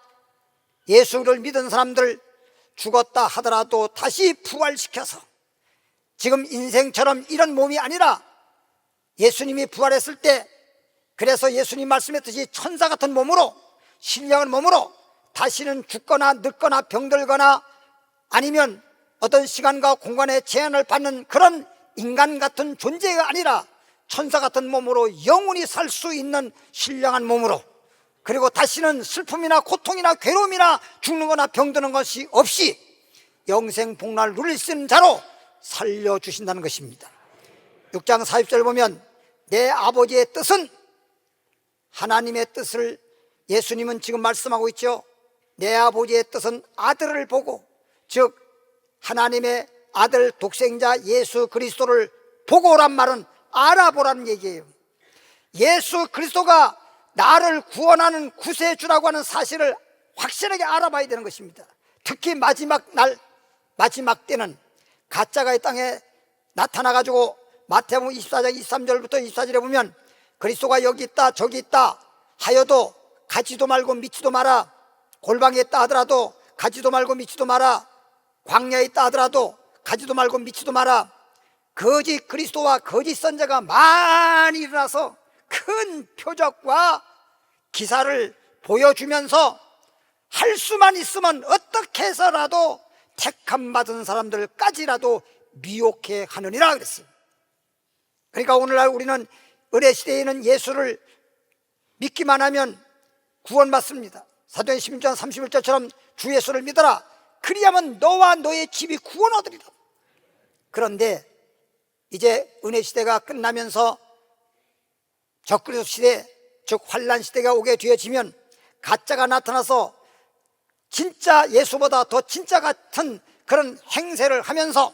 예수를 믿은 사람들, 죽었다 하더라도 다시 부활시켜서, 지금 인생처럼 이런 몸이 아니라 예수님이 부활했을 때, 그래서 예수님 말씀했듯이 천사 같은 몸으로, 신령한 몸으로 다시는 죽거나 늙거나 병들거나 아니면 어떤 시간과 공간의 제한을 받는 그런 인간 같은 존재가 아니라 천사 같은 몸으로 영원히 살 수 있는 신령한 몸으로, 그리고 다시는 슬픔이나 고통이나 괴로움이나 죽는 거나 병드는 것이 없이 영생 복락을 누릴 수 있는 자로 살려주신다는 것입니다. 6장 40절 보면 내 아버지의 뜻은, 하나님의 뜻을 예수님은 지금 말씀하고 있죠. 내 아버지의 뜻은 아들을 보고, 즉 하나님의 아들 독생자 예수 그리스도를 보고란 말은 알아보라는 얘기예요. 예수 그리스도가 나를 구원하는 구세주라고 하는 사실을 확실하게 알아봐야 되는 것입니다. 특히 마지막 날, 마지막 때는 가짜가 이 땅에 나타나가지고 마태복음 24장 23절부터 24절에 보면 그리스도가 여기 있다 저기 있다 하여도 가지도 말고 믿지도 마라. 골방에 있다 하더라도 가지도 말고 믿지도 마라. 광야에 있다 하더라도 가지도 말고 믿지도 마라. 거짓 그리스도와 거짓 선자가 많이 일어나서 큰 표적과 기사를 보여주면서 할 수만 있으면 어떻게 해서라도 택함 받은 사람들까지라도 미혹해 하느니라 그랬어요. 그러니까 오늘날 우리는 은혜 시대에는 예수를 믿기만 하면 구원받습니다. 사도행 16장 31절처럼 주 예수를 믿어라. 그리하면 너와 너의 집이 구원 얻으리라. 그런데 이제 은혜 시대가 끝나면서 적그리스도 시대, 즉 환란 시대가 오게 되어지면 가짜가 나타나서 진짜 예수보다 더 진짜 같은 그런 행세를 하면서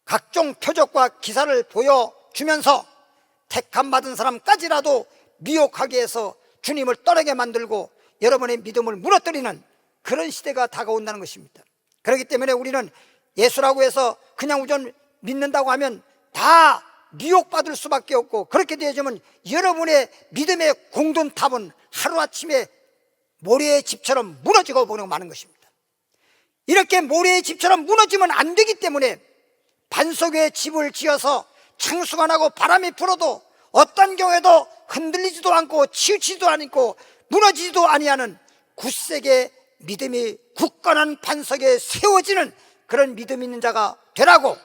각종 표적과 기사를 보여주면서 택함 받은 사람까지라도 미혹하게 해서 주님을 떠나게 만들고 여러분의 믿음을 무너뜨리는 그런 시대가 다가온다는 것입니다. 그렇기 때문에 우리는 예수라고 해서 그냥 우전 믿는다고 하면 다 미혹받을 수밖에 없고, 그렇게 되어지면 여러분의 믿음의 공든탑은 하루아침에 모래의 집처럼 무너지고 보내고 마는 것입니다. 이렇게 모래의 집처럼 무너지면 안 되기 때문에 반석 위에 집을 지어서 창수가 나고 바람이 불어도 어떤 경우에도 흔들리지도 않고 치우치지도 않고 무너지지도 아니하는 굳세게 믿음이 굳건한 반석에 세워지는 그런 믿음 있는 자가 되라고,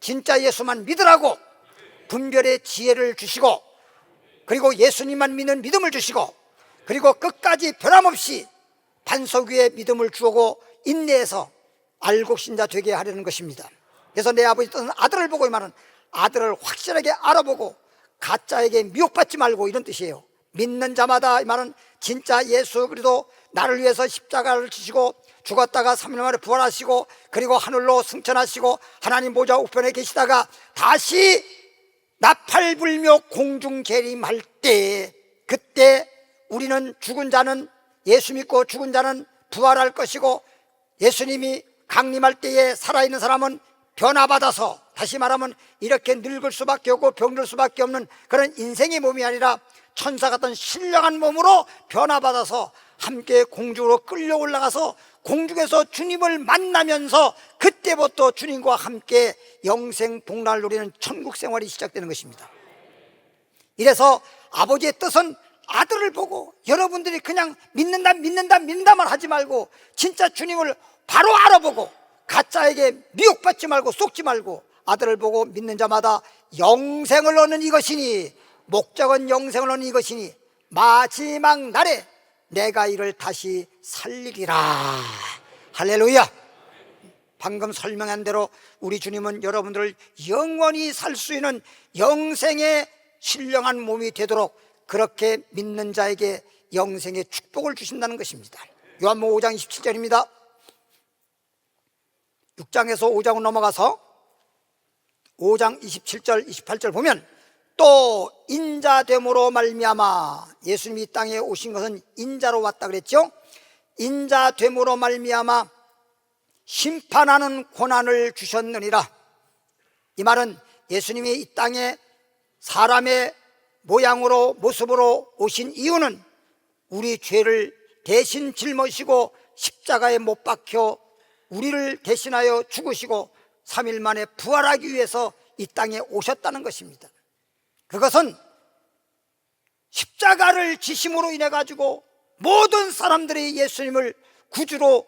진짜 예수만 믿으라고 분별의 지혜를 주시고, 그리고 예수님만 믿는 믿음을 주시고, 그리고 끝까지 변함없이 반석 위에 믿음을 주고 인내해서 알곡신자 되게 하려는 것입니다. 그래서 내 아버지 뜻은 아들을 보고, 이 말은 아들을 확실하게 알아보고 가짜에게 미혹받지 말고, 이런 뜻이에요. 믿는 자마다, 이 말은 진짜 예수 그리스도 나를 위해서 십자가를 지시고 죽었다가 3일 만에 부활하시고 그리고 하늘로 승천하시고 하나님 보좌 우편에 계시다가 다시 나팔 불며 공중 재림할 때, 그때 우리는 죽은 자는, 예수 믿고 죽은 자는 부활할 것이고, 예수님이 강림할 때에 살아있는 사람은 변화받아서, 다시 말하면 이렇게 늙을 수밖에 없고 병들 수밖에 없는 그런 인생의 몸이 아니라 천사 같은 신령한 몸으로 변화받아서 함께 공중으로 끌려 올라가서 공중에서 주님을 만나면서 그때부터 주님과 함께 영생 복락을 누리는 천국 생활이 시작되는 것입니다. 이래서 아버지의 뜻은 아들을 보고, 여러분들이 그냥 믿는다만 하지 말고 진짜 주님을 바로 알아보고 가짜에게 미혹받지 말고 속지 말고 아들을 보고 믿는 자마다 영생을 얻는 이것이니, 목적은 영생을 얻는 이것이니 마지막 날에 내가 이를 다시 살리리라. 할렐루야. 방금 설명한 대로 우리 주님은 여러분들을 영원히 살 수 있는 영생의 신령한 몸이 되도록 그렇게 믿는 자에게 영생의 축복을 주신다는 것입니다. 요한복음 5장 27절입니다. 6장에서 5장으로 넘어가서 5장 27절 28절 보면 또 인자됨으로 말미암아, 예수님이 이 땅에 오신 것은 인자로 왔다 그랬죠. 인자됨으로 말미암아 심판하는 고난을 주셨느니라. 이 말은 예수님이 이 땅에 사람의 모양으로 모습으로 오신 이유는 우리 죄를 대신 짊어지시고 십자가에 못 박혀 우리를 대신하여 죽으시고 3일 만에 부활하기 위해서 이 땅에 오셨다는 것입니다. 그것은 십자가를 지심으로 인해 가지고 모든 사람들이 예수님을 구주로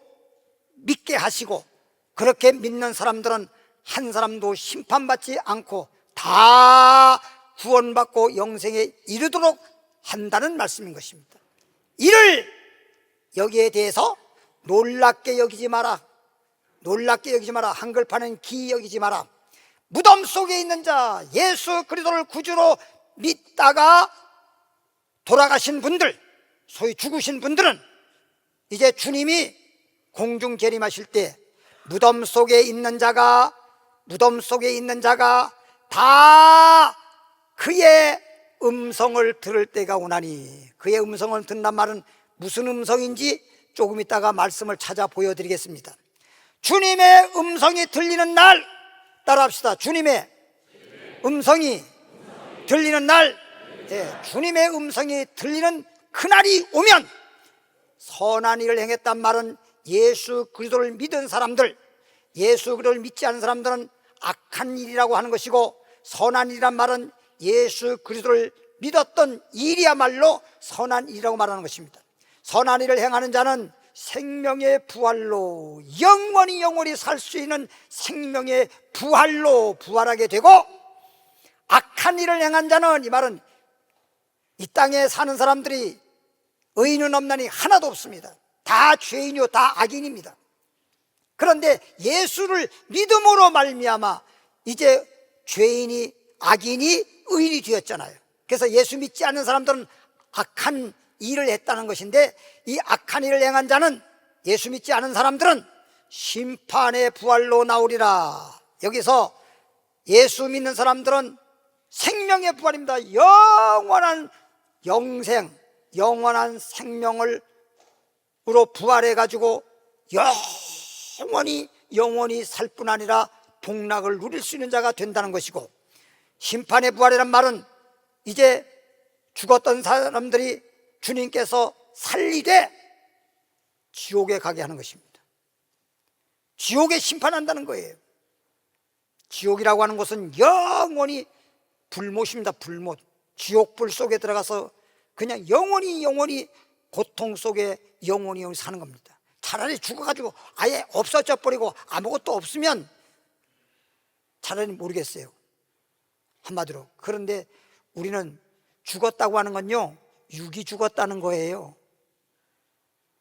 믿게 하시고, 그렇게 믿는 사람들은 한 사람도 심판받지 않고 다 구원받고 영생에 이르도록 한다는 말씀인 것입니다. 이를 여기에 대해서 놀랍게 여기지 마라. 놀랍게 여기지 마라. 한글판은 기이 여기지 마라. 무덤 속에 있는 자, 예수 그리스도를 구주로 믿다가 돌아가신 분들, 소위 죽으신 분들은 이제 주님이 공중 재림하실 때 무덤 속에 있는 자가 다 그의 음성을 들을 때가 오나니, 그의 음성을 듣는단 말은 무슨 음성인지 조금 있다가 말씀을 찾아 보여드리겠습니다. 주님의 음성이 들리는 날, 따라합시다. 주님의 음성이 들리는 날, 주님의 음성이 들리는 그날이 오면, 선한 일을 행했단 말은 예수 그리스도를 믿은 사람들, 예수 그리스도를 믿지 않은 사람들은 악한 일이라고 하는 것이고, 선한 일이란 말은 예수 그리스도를 믿었던 일이야말로 선한 일이라고 말하는 것입니다. 선한 일을 행하는 자는 생명의 부활로 영원히 살 수 있는 생명의 부활로 부활하게 되고, 악한 일을 행한 자는, 이 말은 이 땅에 사는 사람들이 의인은 없나니 하나도 없습니다. 다 죄인이요 다 악인입니다. 그런데 예수를 믿음으로 말미암아 이제 죄인이 악인이 의인이 되었잖아요. 그래서 예수 믿지 않는 사람들은 악한 일을 했다는 것인데, 이 악한 일을 행한 자는, 예수 믿지 않은 사람들은 심판의 부활로 나오리라. 여기서 예수 믿는 사람들은 생명의 부활입니다. 영원한 영생, 영원한 생명으로 부활해 가지고 영원히 살 뿐 아니라 복락을 누릴 수 있는 자가 된다는 것이고, 심판의 부활이란 말은 이제 죽었던 사람들이 주님께서 살리되 지옥에 가게 하는 것입니다. 지옥에 심판한다는 거예요. 지옥이라고 하는 것은 영원히 불못입니다. 불못. 지옥불 속에 들어가서 그냥 영원히 고통 속에 영원히 사는 겁니다. 차라리 죽어가지고 아예 없어져 버리고 아무것도 없으면 차라리 모르겠어요, 한마디로. 그런데 우리는 죽었다고 하는 건요, 육이 죽었다는 거예요.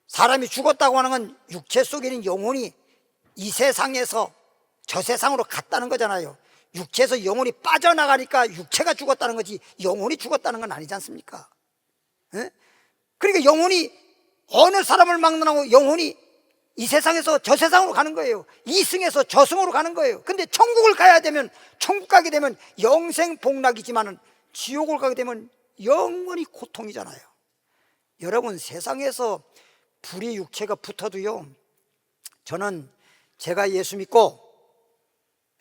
사람이 죽었다고 하는 건 육체 속에는 영혼이 이 세상에서 저 세상으로 갔다는 거잖아요. 육체에서 영혼이 빠져나가니까 육체가 죽었다는 거지, 영혼이 죽었다는 건 아니지 않습니까? 그러니까 영혼이, 어느 사람을 막론하고 영혼이 이 세상에서 저 세상으로 가는 거예요. 이승에서 저승으로 가는 거예요. 근데 천국을 가야 되면, 천국 가게 되면 영생 복락이지만은 지옥을 가게 되면 영원히 고통이잖아요. 여러분, 세상에서 불의 육체가 붙어도요, 저는 제가 예수 믿고,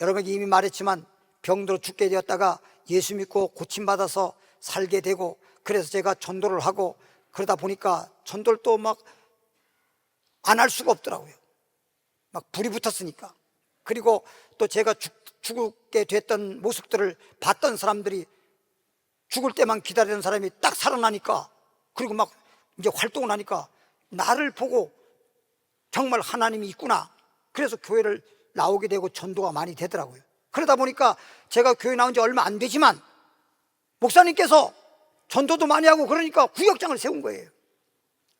여러분에게 이미 말했지만 병들어 죽게 되었다가 예수 믿고 고침받아서 살게 되고, 그래서 제가 전도를 하고 그러다 보니까 전도를 또 막 안 할 수가 없더라고요. 막 불이 붙었으니까. 그리고 또 제가 죽게 됐던 모습들을 봤던 사람들이, 죽을 때만 기다리는 사람이 딱 살아나니까, 그리고 막 이제 활동을 하니까 나를 보고 정말 하나님이 있구나. 그래서 교회를 나오게 되고 전도가 많이 되더라고요. 그러다 보니까 제가 교회 나온 지 얼마 안 되지만 목사님께서 전도도 많이 하고 그러니까 구역장을 세운 거예요.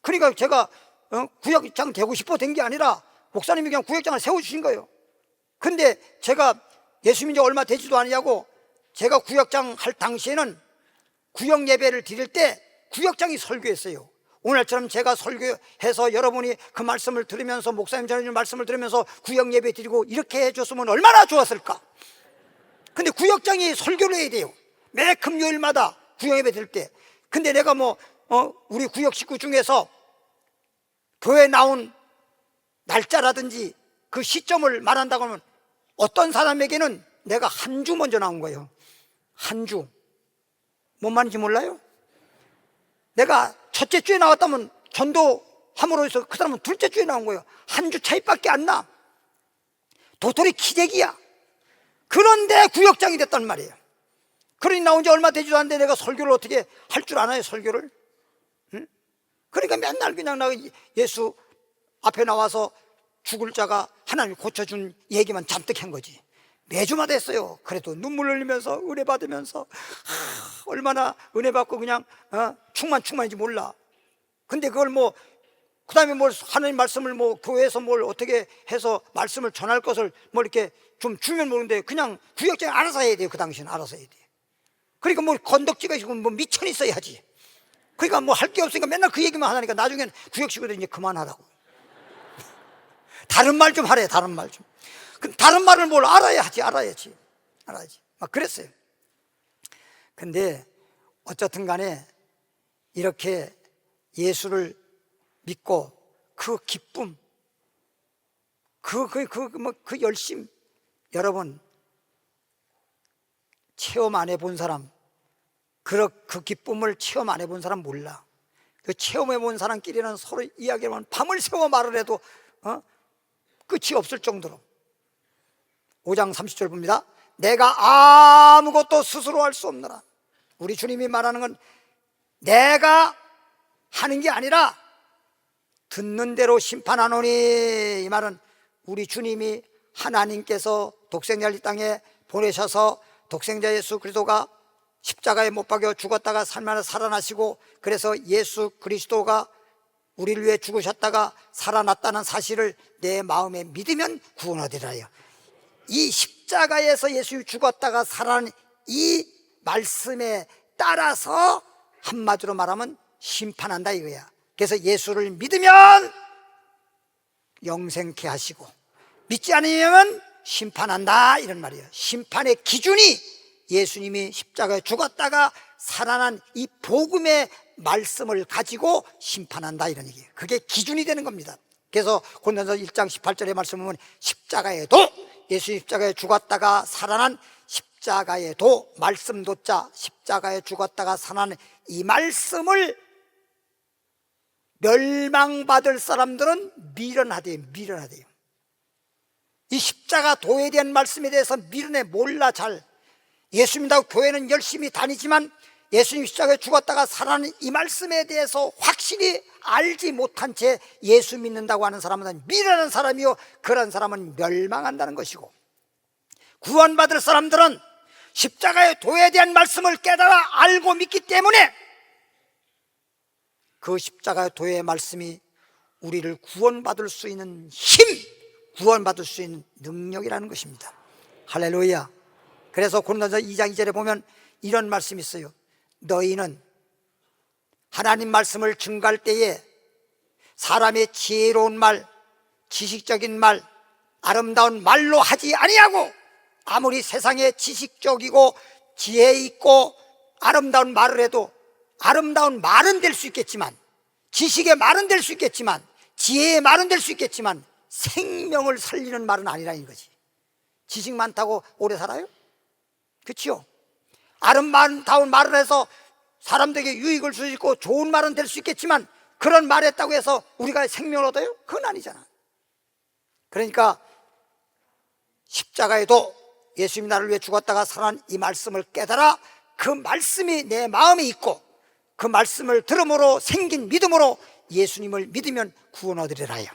그러니까 제가 구역장 되고 싶어 된 게 아니라 목사님이 그냥 구역장을 세워주신 거예요. 근데 제가 예수 믿은 지 얼마 되지도 않냐고, 제가 구역장 할 당시에는 구역 예배를 드릴 때 구역장이 설교했어요. 오늘처럼 제가 설교해서 여러분이 그 말씀을 들으면서 목사님 전해주는 말씀을 들으면서 구역 예배 드리고 이렇게 해줬으면 얼마나 좋았을까. 근데 구역장이 설교를 해야 돼요. 매 금요일마다 구역 예배 드릴 때. 근데 내가 우리 구역 식구 중에서 교회 나온 날짜라든지 그 시점을 말한다고 하면 어떤 사람에게는 내가 한 주 먼저 나온 거예요. 한 주. 뭔 말인지 몰라요? 내가 첫째 주에 나왔다면 전도함으로 해서 그 사람은 둘째 주에 나온 거예요. 한 주 차이밖에 안 나. 도토리 기적이야. 그런데 구역장이 됐단 말이에요. 그러니 나온 지 얼마 되지도 않는데 내가 설교를 어떻게 할 줄 아나요, 설교를? 응? 그러니까 맨날 그냥 나 예수 앞에 나와서 죽을 자가 하나님 고쳐준 얘기만 잔뜩 한 거지. 매주마다 했어요. 그래도 눈물 흘리면서 은혜 받으면서 얼마나 은혜 받고 그냥 충만인지 몰라. 근데 그걸 그 다음에 하나님 말씀을 교회에서 어떻게 해서 말씀을 전할 것을 이렇게 좀 주면 모르는데 그냥 구역장이 알아서 해야 돼요. 그 당시는 알아서 해야 돼요. 그러니까 건덕지가 있고 미천이 있어야지. 그러니까 할 게 없으니까 맨날 그 얘기만 하니까 나중엔 구역식으로 이제 그만하라고. 다른 말 좀 하래, 다른 말 좀. 다른 말을 알아야지. 막 그랬어요. 근데 어쨌든 간에 이렇게 예수를 믿고 그 기쁨, 그 열심, 여러분 체험 안 해본 사람, 그 기쁨을 체험 안 해본 사람 몰라. 그 체험해 본 사람끼리는 서로 이야기하면 밤을 새워 말을 해도 끝이 없을 정도로. 5장 30절 봅니다. 내가 아무것도 스스로 할 수 없노라. 우리 주님이 말하는 건 내가 하는 게 아니라 듣는 대로 심판하노니. 이 말은 우리 주님이 하나님께서 독생자를 이 땅에 보내셔서 독생자 예수 그리스도가 십자가에 못 박여 죽었다가 살아나시고, 그래서 예수 그리스도가 우리를 위해 죽으셨다가 살아났다는 사실을 내 마음에 믿으면 구원 얻으리라요. 이 십자가에서 예수 죽었다가 살아난 이 말씀에 따라서 한마디로 말하면 심판한다 이거야. 그래서 예수를 믿으면 영생케 하시고 믿지 않으면 심판한다 이런 말이에요. 심판의 기준이 예수님이 십자가에 죽었다가 살아난 이 복음의 말씀을 가지고 심판한다 이런 얘기예요. 그게 기준이 되는 겁니다. 그래서 고린도서 1장 18절의 말씀을 보면 십자가에도 예수 십자가에 죽었다가 살아난 십자가에도 말씀도자 십자가에 죽었다가 살아난 이 말씀을 멸망받을 사람들은 미련하대요. 이 십자가 도에 대한 말씀에 대해서 미련해, 몰라. 잘 예수 믿다고 교회는 열심히 다니지만 예수님 십자가에 죽었다가 살아난 이 말씀에 대해서 확실히 알지 못한 채 예수 믿는다고 하는 사람은 미련한 사람이요, 그런 사람은 멸망한다는 것이고, 구원받을 사람들은 십자가의 도에 대한 말씀을 깨달아 알고 믿기 때문에 그 십자가의 도의 말씀이 우리를 구원받을 수 있는 힘, 구원받을 수 있는 능력이라는 것입니다. 할렐루야. 그래서 고린도서 2장 2절에 보면 이런 말씀이 있어요. 너희는 하나님 말씀을 증거할 때에 사람의 지혜로운 말, 지식적인 말, 아름다운 말로 하지 아니하고, 아무리 세상에 지식적이고 지혜 있고 아름다운 말을 해도 아름다운 말은 될 수 있겠지만, 지식의 말은 될 수 있겠지만, 지혜의 말은 될 수 있겠지만 생명을 살리는 말은 아니라는 거지. 지식 많다고 오래 살아요? 그렇죠? 아름다운 말을 해서 사람들에게 유익을 줄 수 있고 좋은 말은 될 수 있겠지만 그런 말 했다고 해서 우리가 생명을 얻어요? 그건 아니잖아. 그러니까 십자가에도 예수님이 나를 위해 죽었다가 살아난 이 말씀을 깨달아 그 말씀이 내 마음에 있고 그 말씀을 들음으로 생긴 믿음으로 예수님을 믿으면 구원 얻으리라요.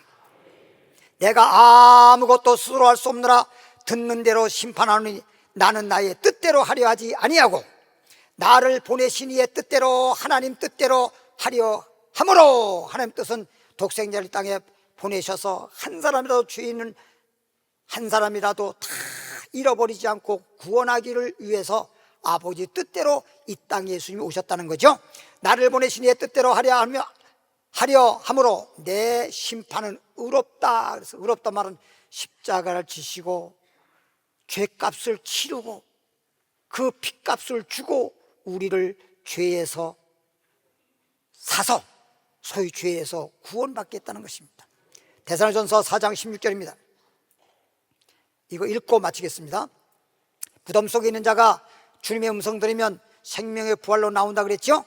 내가 아무것도 스스로 할 수 없느라 듣는 대로 심판하노니 나는 나의 뜻대로 하려 하지 아니하고 나를 보내신 이의 뜻대로, 하나님 뜻대로 하려 함으로. 하나님 뜻은 독생자를 이 땅에 보내셔서 한 사람이라도 죄인은 한 사람이라도 다 잃어버리지 않고 구원하기를 위해서 아버지 뜻대로 이 땅에 예수님이 오셨다는 거죠. 나를 보내신 이의 뜻대로 하려 하며 하려 함으로 내 심판은 의롭다. 그래서 의롭다 말은 십자가를 지시고 죄값을 치르고 그 핏값을 주고 우리를 죄에서 사서 소위 죄에서 구원받겠다는 것입니다. 데살로니가전서 4장 16절입니다. 이거 읽고 마치겠습니다. 무덤 속에 있는 자가 주님의 음성 들으면 생명의 부활로 나온다 그랬죠?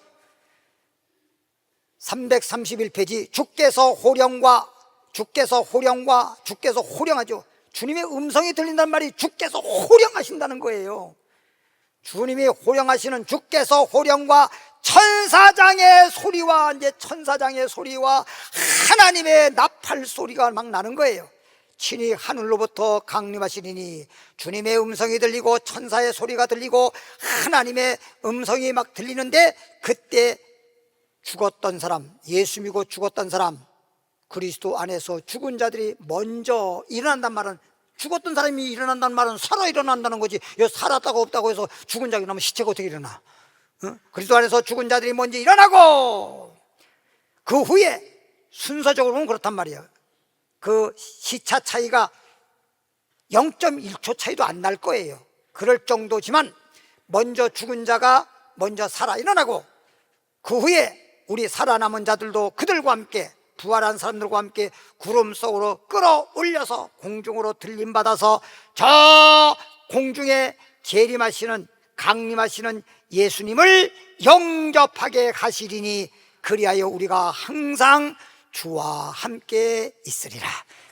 331페이지 주께서 호령하죠. 주님의 음성이 들린다는 말이 주께서 호령하신다는 거예요. 주님이 호령하시는 주께서 호령과 천사장의 소리와 이제 천사장의 소리와 하나님의 나팔 소리가 막 나는 거예요. 친히 하늘로부터 강림하시리니 주님의 음성이 들리고 천사의 소리가 들리고 하나님의 음성이 막 들리는데 그때 죽었던 사람, 예수 믿고 죽었던 사람, 그리스도 안에서 죽은 자들이 먼저 일어난단 말은 죽었던 사람이 일어난다는 말은 살아 일어난다는 거지. 여기 살았다고 없다고 해서 죽은 자가 일어나면 시체가 어떻게 일어나? 그리스도 안에서 죽은 자들이 먼저 일어나고 그 후에 순서적으로 보면 그렇단 말이에요. 그 시차 차이가 0.1초 차이도 안 날 거예요. 그럴 정도지만 먼저 죽은 자가 먼저 살아 일어나고 그 후에 우리 살아남은 자들도 그들과 함께 부활한 사람들과 함께 구름 속으로 끌어올려서 공중으로 들림받아서 저 공중에 재림하시는 강림하시는 예수님을 영접하게 하시리니 그리하여 우리가 항상 주와 함께 있으리라.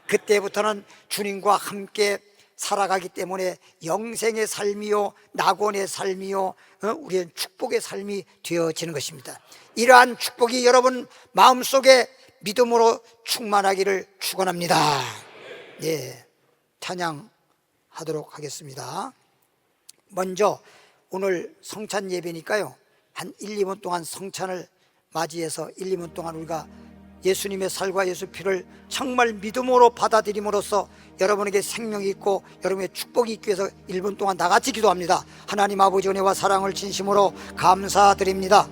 그때부터는 주님과 함께 살아가기 때문에 영생의 삶이요 낙원의 삶이요 우리의 축복의 삶이 되어지는 것입니다. 이러한 축복이 여러분 마음속에 믿음으로 충만하기를 축원합니다. 예, 찬양하도록 하겠습니다. 먼저 오늘 성찬 예배니까요 한 1, 2분 동안 성찬을 맞이해서 1, 2분 동안 우리가 예수님의 살과 예수 피를 정말 믿음으로 받아들임으로써 여러분에게 생명이 있고 여러분의 축복이 있기 위해서 1분 동안 다 같이 기도합니다. 하나님 아버지 은혜와 사랑을 진심으로 감사드립니다.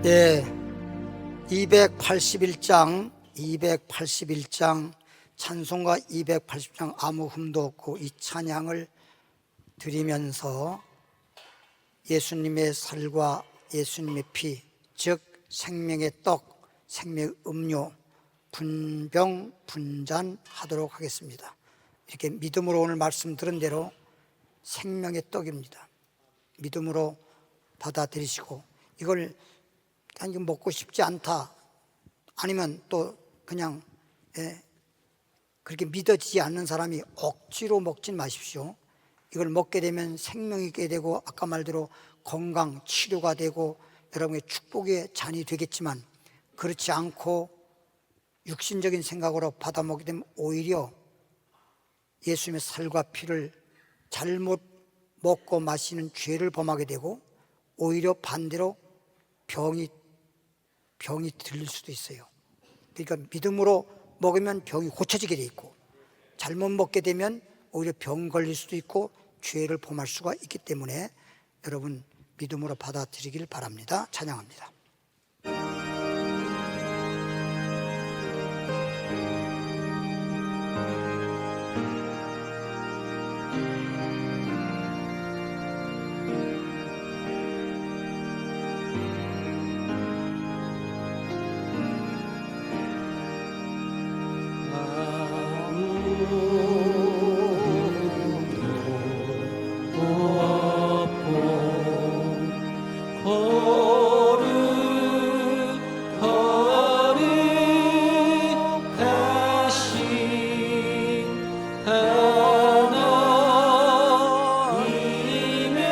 네, 281장 찬송가 280장 아무 흠도 없고 이 찬양을 드리면서 예수님의 살과 예수님의 피, 즉 생명의 떡, 생명의 음료 분병 분잔하도록 하겠습니다. 이렇게 믿음으로 오늘 말씀 들은 대로 생명의 떡입니다. 믿음으로 받아들이시고 이걸 아니 먹고 싶지 않다 아니면 또 그냥 그렇게 믿어지지 않는 사람이 억지로 먹진 마십시오. 이걸 먹게 되면 생명이 있게 되고 아까 말대로 건강 치료가 되고 여러분의 축복의 잔이 되겠지만 그렇지 않고 육신적인 생각으로 받아 먹게 되면 오히려 예수님의 살과 피를 잘못 먹고 마시는 죄를 범하게 되고 오히려 반대로 병이 들릴 수도 있어요. 그러니까 믿음으로 먹으면 병이 고쳐지게 돼 있고 잘못 먹게 되면 오히려 병 걸릴 수도 있고 죄를 범할 수가 있기 때문에 여러분 믿음으로 받아들이길 바랍니다. 찬양합니다. 하나님의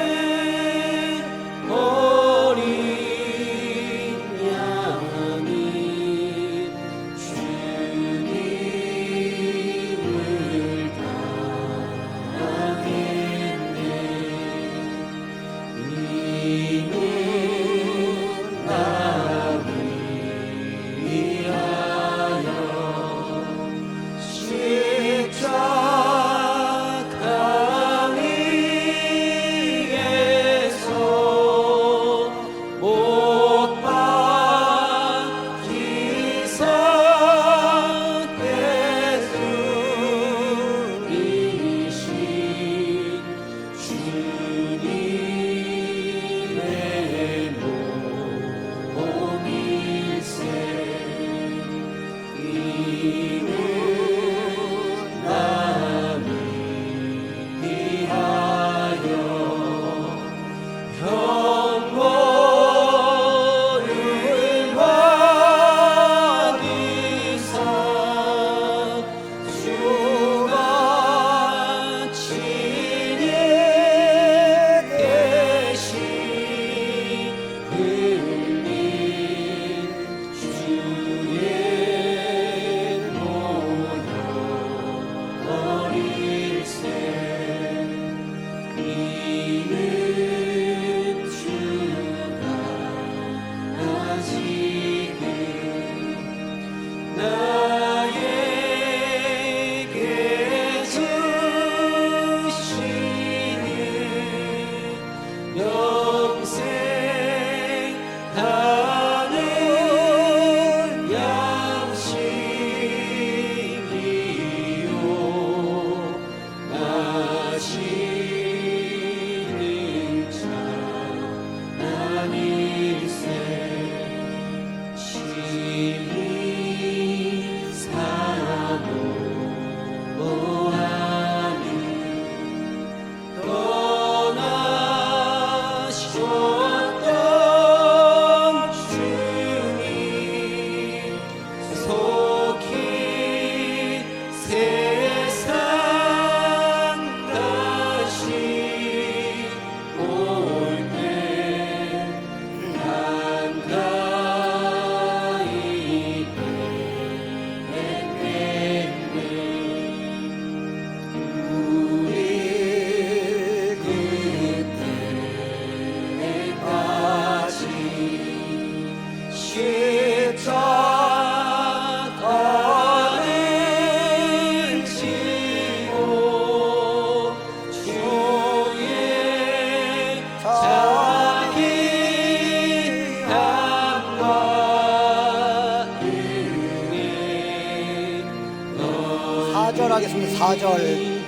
4절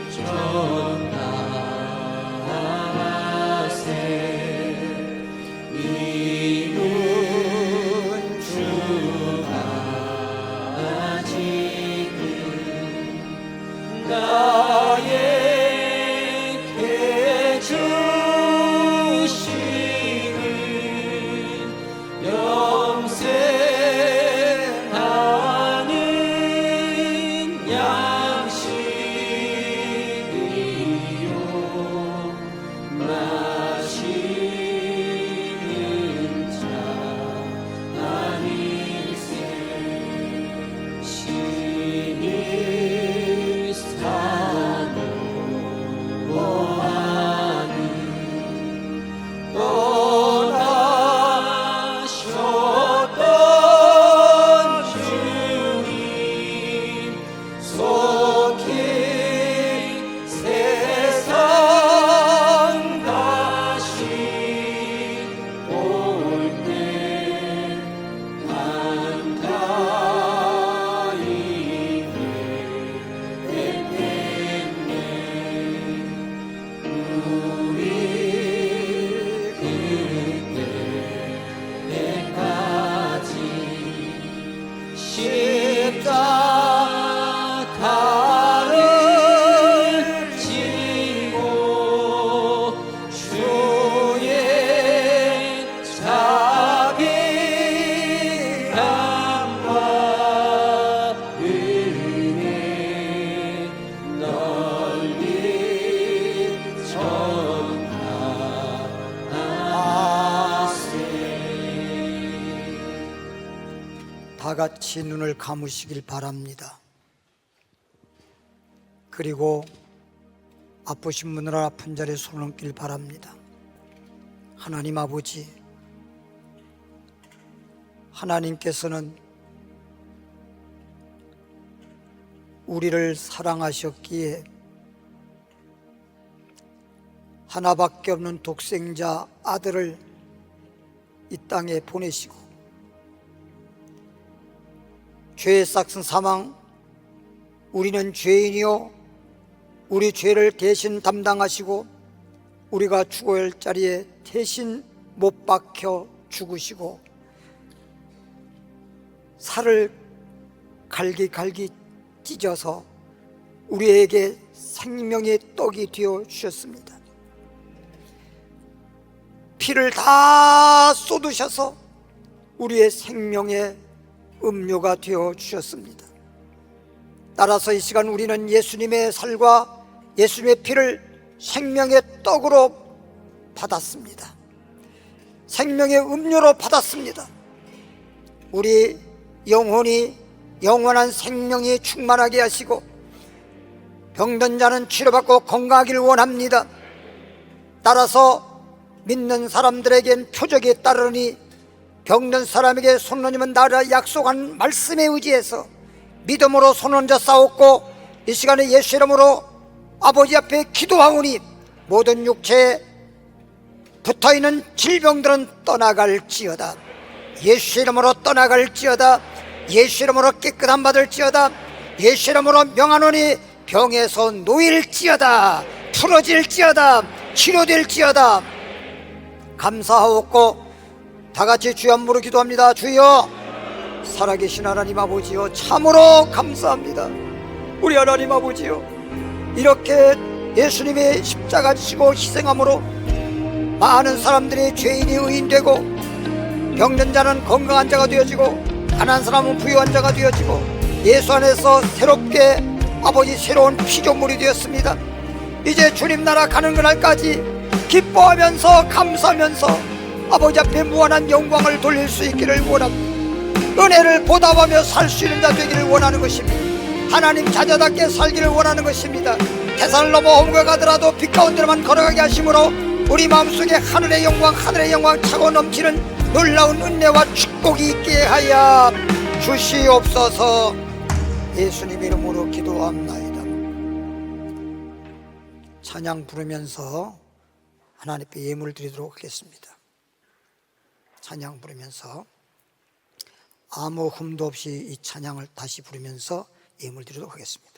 십자가를 지고 주의 자비 감과 은혜 널리 전하세. 다 같이 눈을 감으시길 바랍니다. 그리고 아프신 분을 아픈 자리에 손을 얹길 바랍니다. 하나님 아버지, 하나님께서는 우리를 사랑하셨기에 하나밖에 없는 독생자 아들을 이 땅에 보내시고 죄의 싹슨 사망, 우리는 죄인이요 우리 죄를 대신 담당하시고 우리가 죽어야 할 자리에 대신 못 박혀 죽으시고 살을 갈기갈기 찢어서 우리에게 생명의 떡이 되어 주셨습니다. 피를 다 쏟으셔서 우리의 생명의 음료가 되어 주셨습니다. 따라서 이 시간 우리는 예수님의 살과 예수님의 피를 생명의 떡으로 받았습니다. 생명의 음료로 받았습니다. 우리 영혼이 영원한 생명이 충만하게 하시고 병든 자는 치료받고 건강하기를 원합니다. 따라서 믿는 사람들에겐 표적이 따르니 병든 사람에게 손 얹으면 나라 약속한 말씀에 의지해서 믿음으로 손 얹어 싸웠고 이 시간에 예수 이름으로 아버지 앞에 기도하오니 모든 육체에 붙어있는 질병들은 떠나갈지어다. 예수 이름으로 떠나갈지어다. 예수 이름으로 깨끗함 받을지어다. 예수 이름으로 명하노니 병에서 놓일지어다. 풀어질지어다. 치료될지어다. 감사하옵고 다같이 주여 한 무로 기도합니다. 주여, 살아계신 하나님 아버지여, 참으로 감사합니다. 우리 하나님 아버지여, 이렇게 예수님의 십자가 지시고 희생함으로 많은 사람들이 죄인이 의인되고 병든 자는 건강한 자가 되어지고 가난한 사람은 부유한 자가 되어지고 예수 안에서 새롭게 아버지 새로운 피조물이 되었습니다. 이제 주님 나라 가는 그날까지 기뻐하면서 감사하면서 아버지 앞에 무한한 영광을 돌릴 수 있기를 원합니다. 은혜를 보답하며 살 수 있는 자 되기를 원하는 것입니다. 하나님 자녀답게 살기를 원하는 것입니다. 태산을 넘어 험과 가더라도 빛 가운데로만 걸어가게 하심으로 우리 마음속에 하늘의 영광 차고 넘치는 놀라운 은혜와 축복이 있게 하여 주시옵소서. 예수님 이름으로 기도합나이다. 찬양 부르면서 하나님께 예물 드리도록 하겠습니다. 찬양 부르면서 아무 흠도 없이 이 찬양을 다시 부르면서 예물 드리도록 하겠습니다.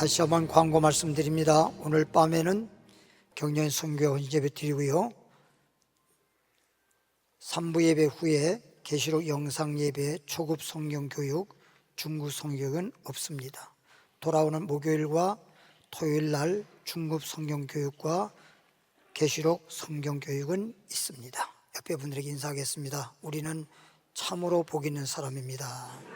다시 한번 광고 말씀드립니다. 오늘 밤에는 경년 선교 헌제배 드리고요. 3부 예배 후에 계시록 영상 예배, 초급 성경 교육, 중급 성경은 없습니다. 돌아오는 목요일과 토요일 날 중급 성경 교육과 계시록 성경 교육은 있습니다. 옆에 분들에게 인사하겠습니다. 우리는 참으로 복 있는 사람입니다.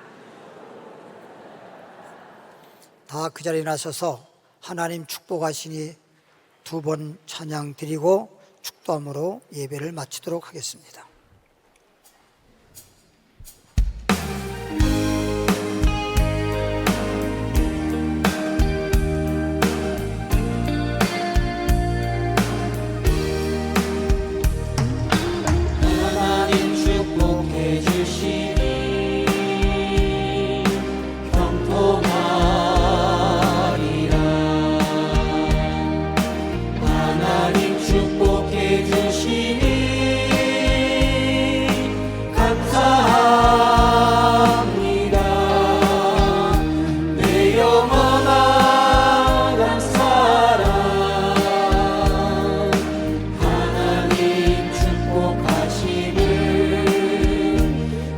다 그 자리에 나셔서 하나님 축복하시니 2번 찬양 드리고 축도함으로 예배를 마치도록 하겠습니다. 하나님 축복해 주시니 형통하리라. 하나님 축복해 주시니 감사합니다. 내 영원한 감사라. 하나님 축복하시니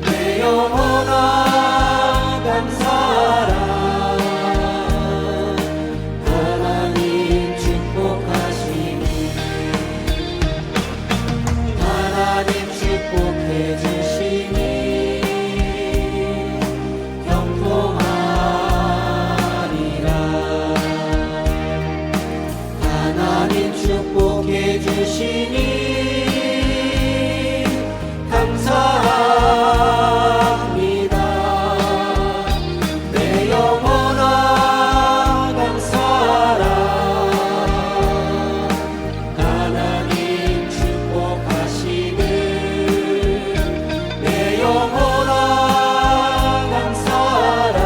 내 영원한 감사라. 하나님 축복하시니 하나님 축복해 주시니 형통하리라. 하나님 축복해 주시니 감사합니다. 내 영원한 감사라. 하나님 축복하시니 내 영원한 감사라.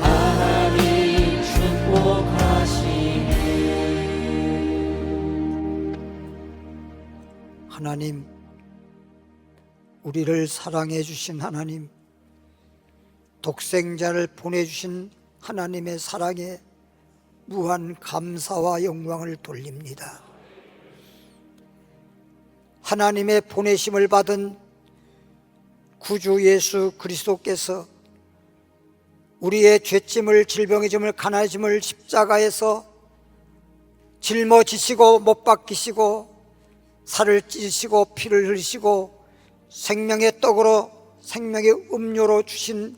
하나님 축복하시니. 하나님, 우리를 사랑해 주신 하나님, 독생자를 보내주신 하나님의 사랑에 무한 감사와 영광을 돌립니다. 하나님의 보내심을 받은 구주 예수 그리스도께서 우리의 죄짐을, 질병의 짐을, 가난의 짐을 십자가에서 짊어지시고 못 박히시고 살을 찢으시고 피를 흘리시고 생명의 떡으로 생명의 음료로 주신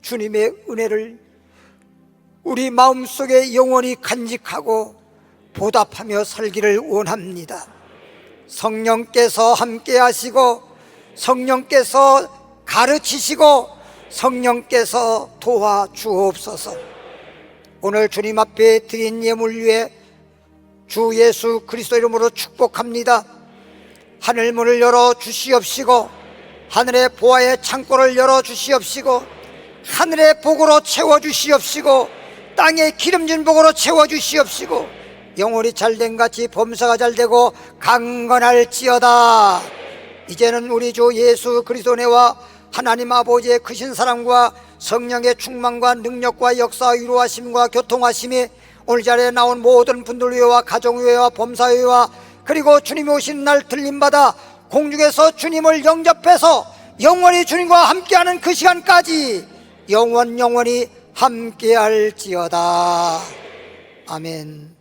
주님의 은혜를 우리 마음속에 영원히 간직하고 보답하며 살기를 원합니다. 성령께서 함께 하시고 성령께서 가르치시고 성령께서 도와주옵소서. 오늘 주님 앞에 드린 예물 위에 주 예수 그리스도 이름으로 축복합니다. 하늘문을 열어 주시옵시고 하늘의 보화의 창고를 열어 주시옵시고 하늘의 복으로 채워 주시옵시고 땅의 기름진 복으로 채워 주시옵시고 영혼이 잘된 같이 범사가 잘되고 강건할지어다. 이제는 우리 주 예수 그리스도 은혜와 하나님 아버지의 크신 사랑과 성령의 충만과 능력과 역사 위로하심과 교통하심이 오늘 자리에 나온 모든 분들 위에와 가정 위에와 범사 위에와 그리고 주님이 오신 날 들림받아 공중에서 주님을 영접해서 영원히 주님과 함께하는 그 시간까지 영원히 함께할지어다. 아멘.